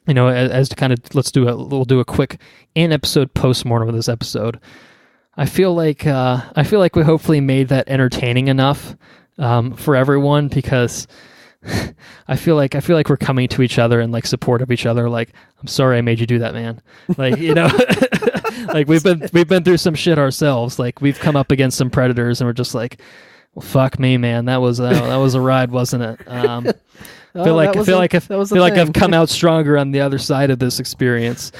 as to kind of, we'll do a quick in-episode post-mortem of this episode. I feel like we hopefully made that entertaining enough for everyone, because I feel like we're coming to each other and support of each other. I'm sorry I made you do that, man. We've been through some shit ourselves. We've come up against some predators and we're just Fuck me, man. That was a ride, wasn't it? I feel like I've come out stronger on the other side of this experience.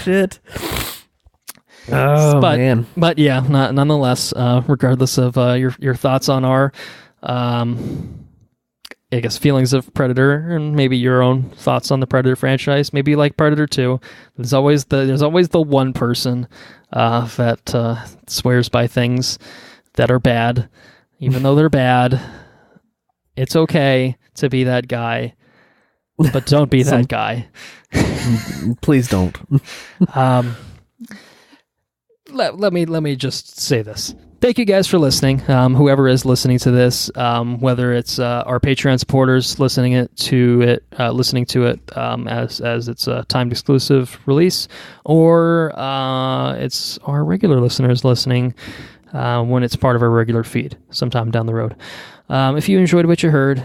Shit. Oh, man. But yeah, nonetheless, regardless of your thoughts on our, I guess, feelings of Predator, and maybe your own thoughts on the Predator franchise, maybe you like Predator 2. There's always the one person that swears by things that are bad, even though they're bad. It's okay to be that guy, but don't be that guy. Please don't. Let me just say this. Thank you guys for listening. Whoever is listening to this, whether it's our Patreon supporters listening to it as it's a timed exclusive release, or it's our regular listeners listening when it's part of our regular feed sometime down the road. If you enjoyed what you heard,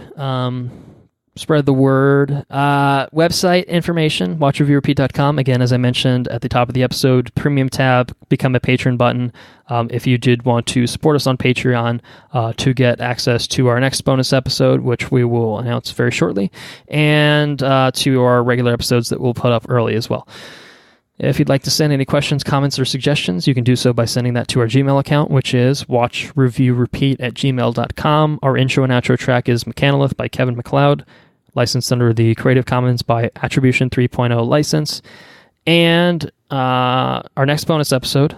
spread the word. Website information, watchreviewrepeat.com. Again, as I mentioned at the top of the episode, premium tab, become a patron button. If you did want to support us on Patreon to get access to our next bonus episode, which we will announce very shortly, and to our regular episodes that we'll put up early as well. If you'd like to send any questions, comments, or suggestions, you can do so by sending that to our Gmail account, which is watchreviewrepeat@gmail.com. Our intro and outro track is Mechanolith by Kevin MacLeod, licensed under the Creative Commons by Attribution 3.0 license. And our next bonus episode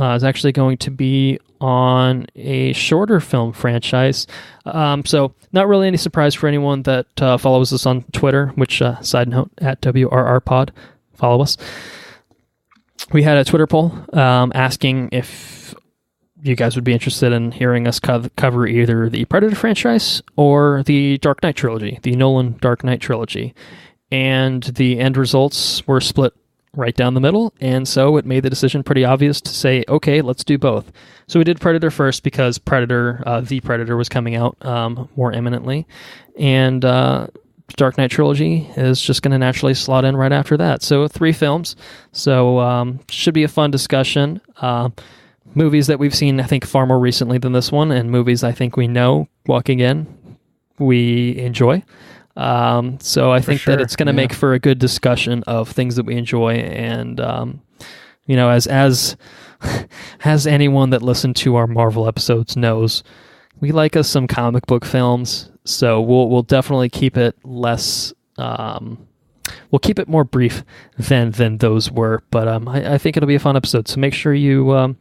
is actually going to be on a shorter film franchise. So not really any surprise for anyone that follows us on Twitter, which, side note, at WRRPod, follow us. We had a Twitter poll asking if you guys would be interested in hearing us cover either the Predator franchise or the Dark Knight trilogy, the Nolan Dark Knight trilogy. And the end results were split right down the middle, and so it made the decision pretty obvious to say, okay, let's do both. So we did Predator first because the Predator was coming out more imminently, and Dark Knight trilogy is just going to naturally slot in right after that. So 3 films. So should be a fun discussion. Movies that we've seen, I think, far more recently than this one, and movies I think we know, walking in, we enjoy. So I think that it's going to make for a good discussion of things that we enjoy. And, as anyone that listened to our Marvel episodes knows, we like us some comic book films. So we'll definitely keep it less. We'll keep it more brief than those were. But I think it'll be a fun episode. So make sure you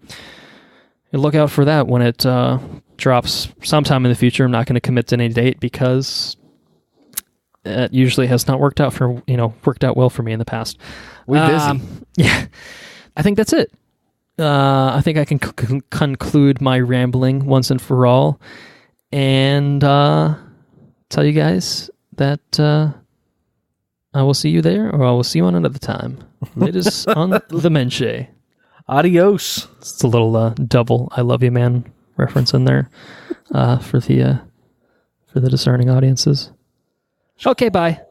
look out for that when it drops sometime in the future. I'm not going to commit to any date because it usually has not worked out well for me in the past. We're busy. Yeah, I think that's it. I think I can conclude my rambling once and for all, and tell you guys that I will see you there, or I will see you on another time. Latest on the Menche. Adios. It's a little double "I love you, man" reference in there for the discerning audiences. Okay, bye.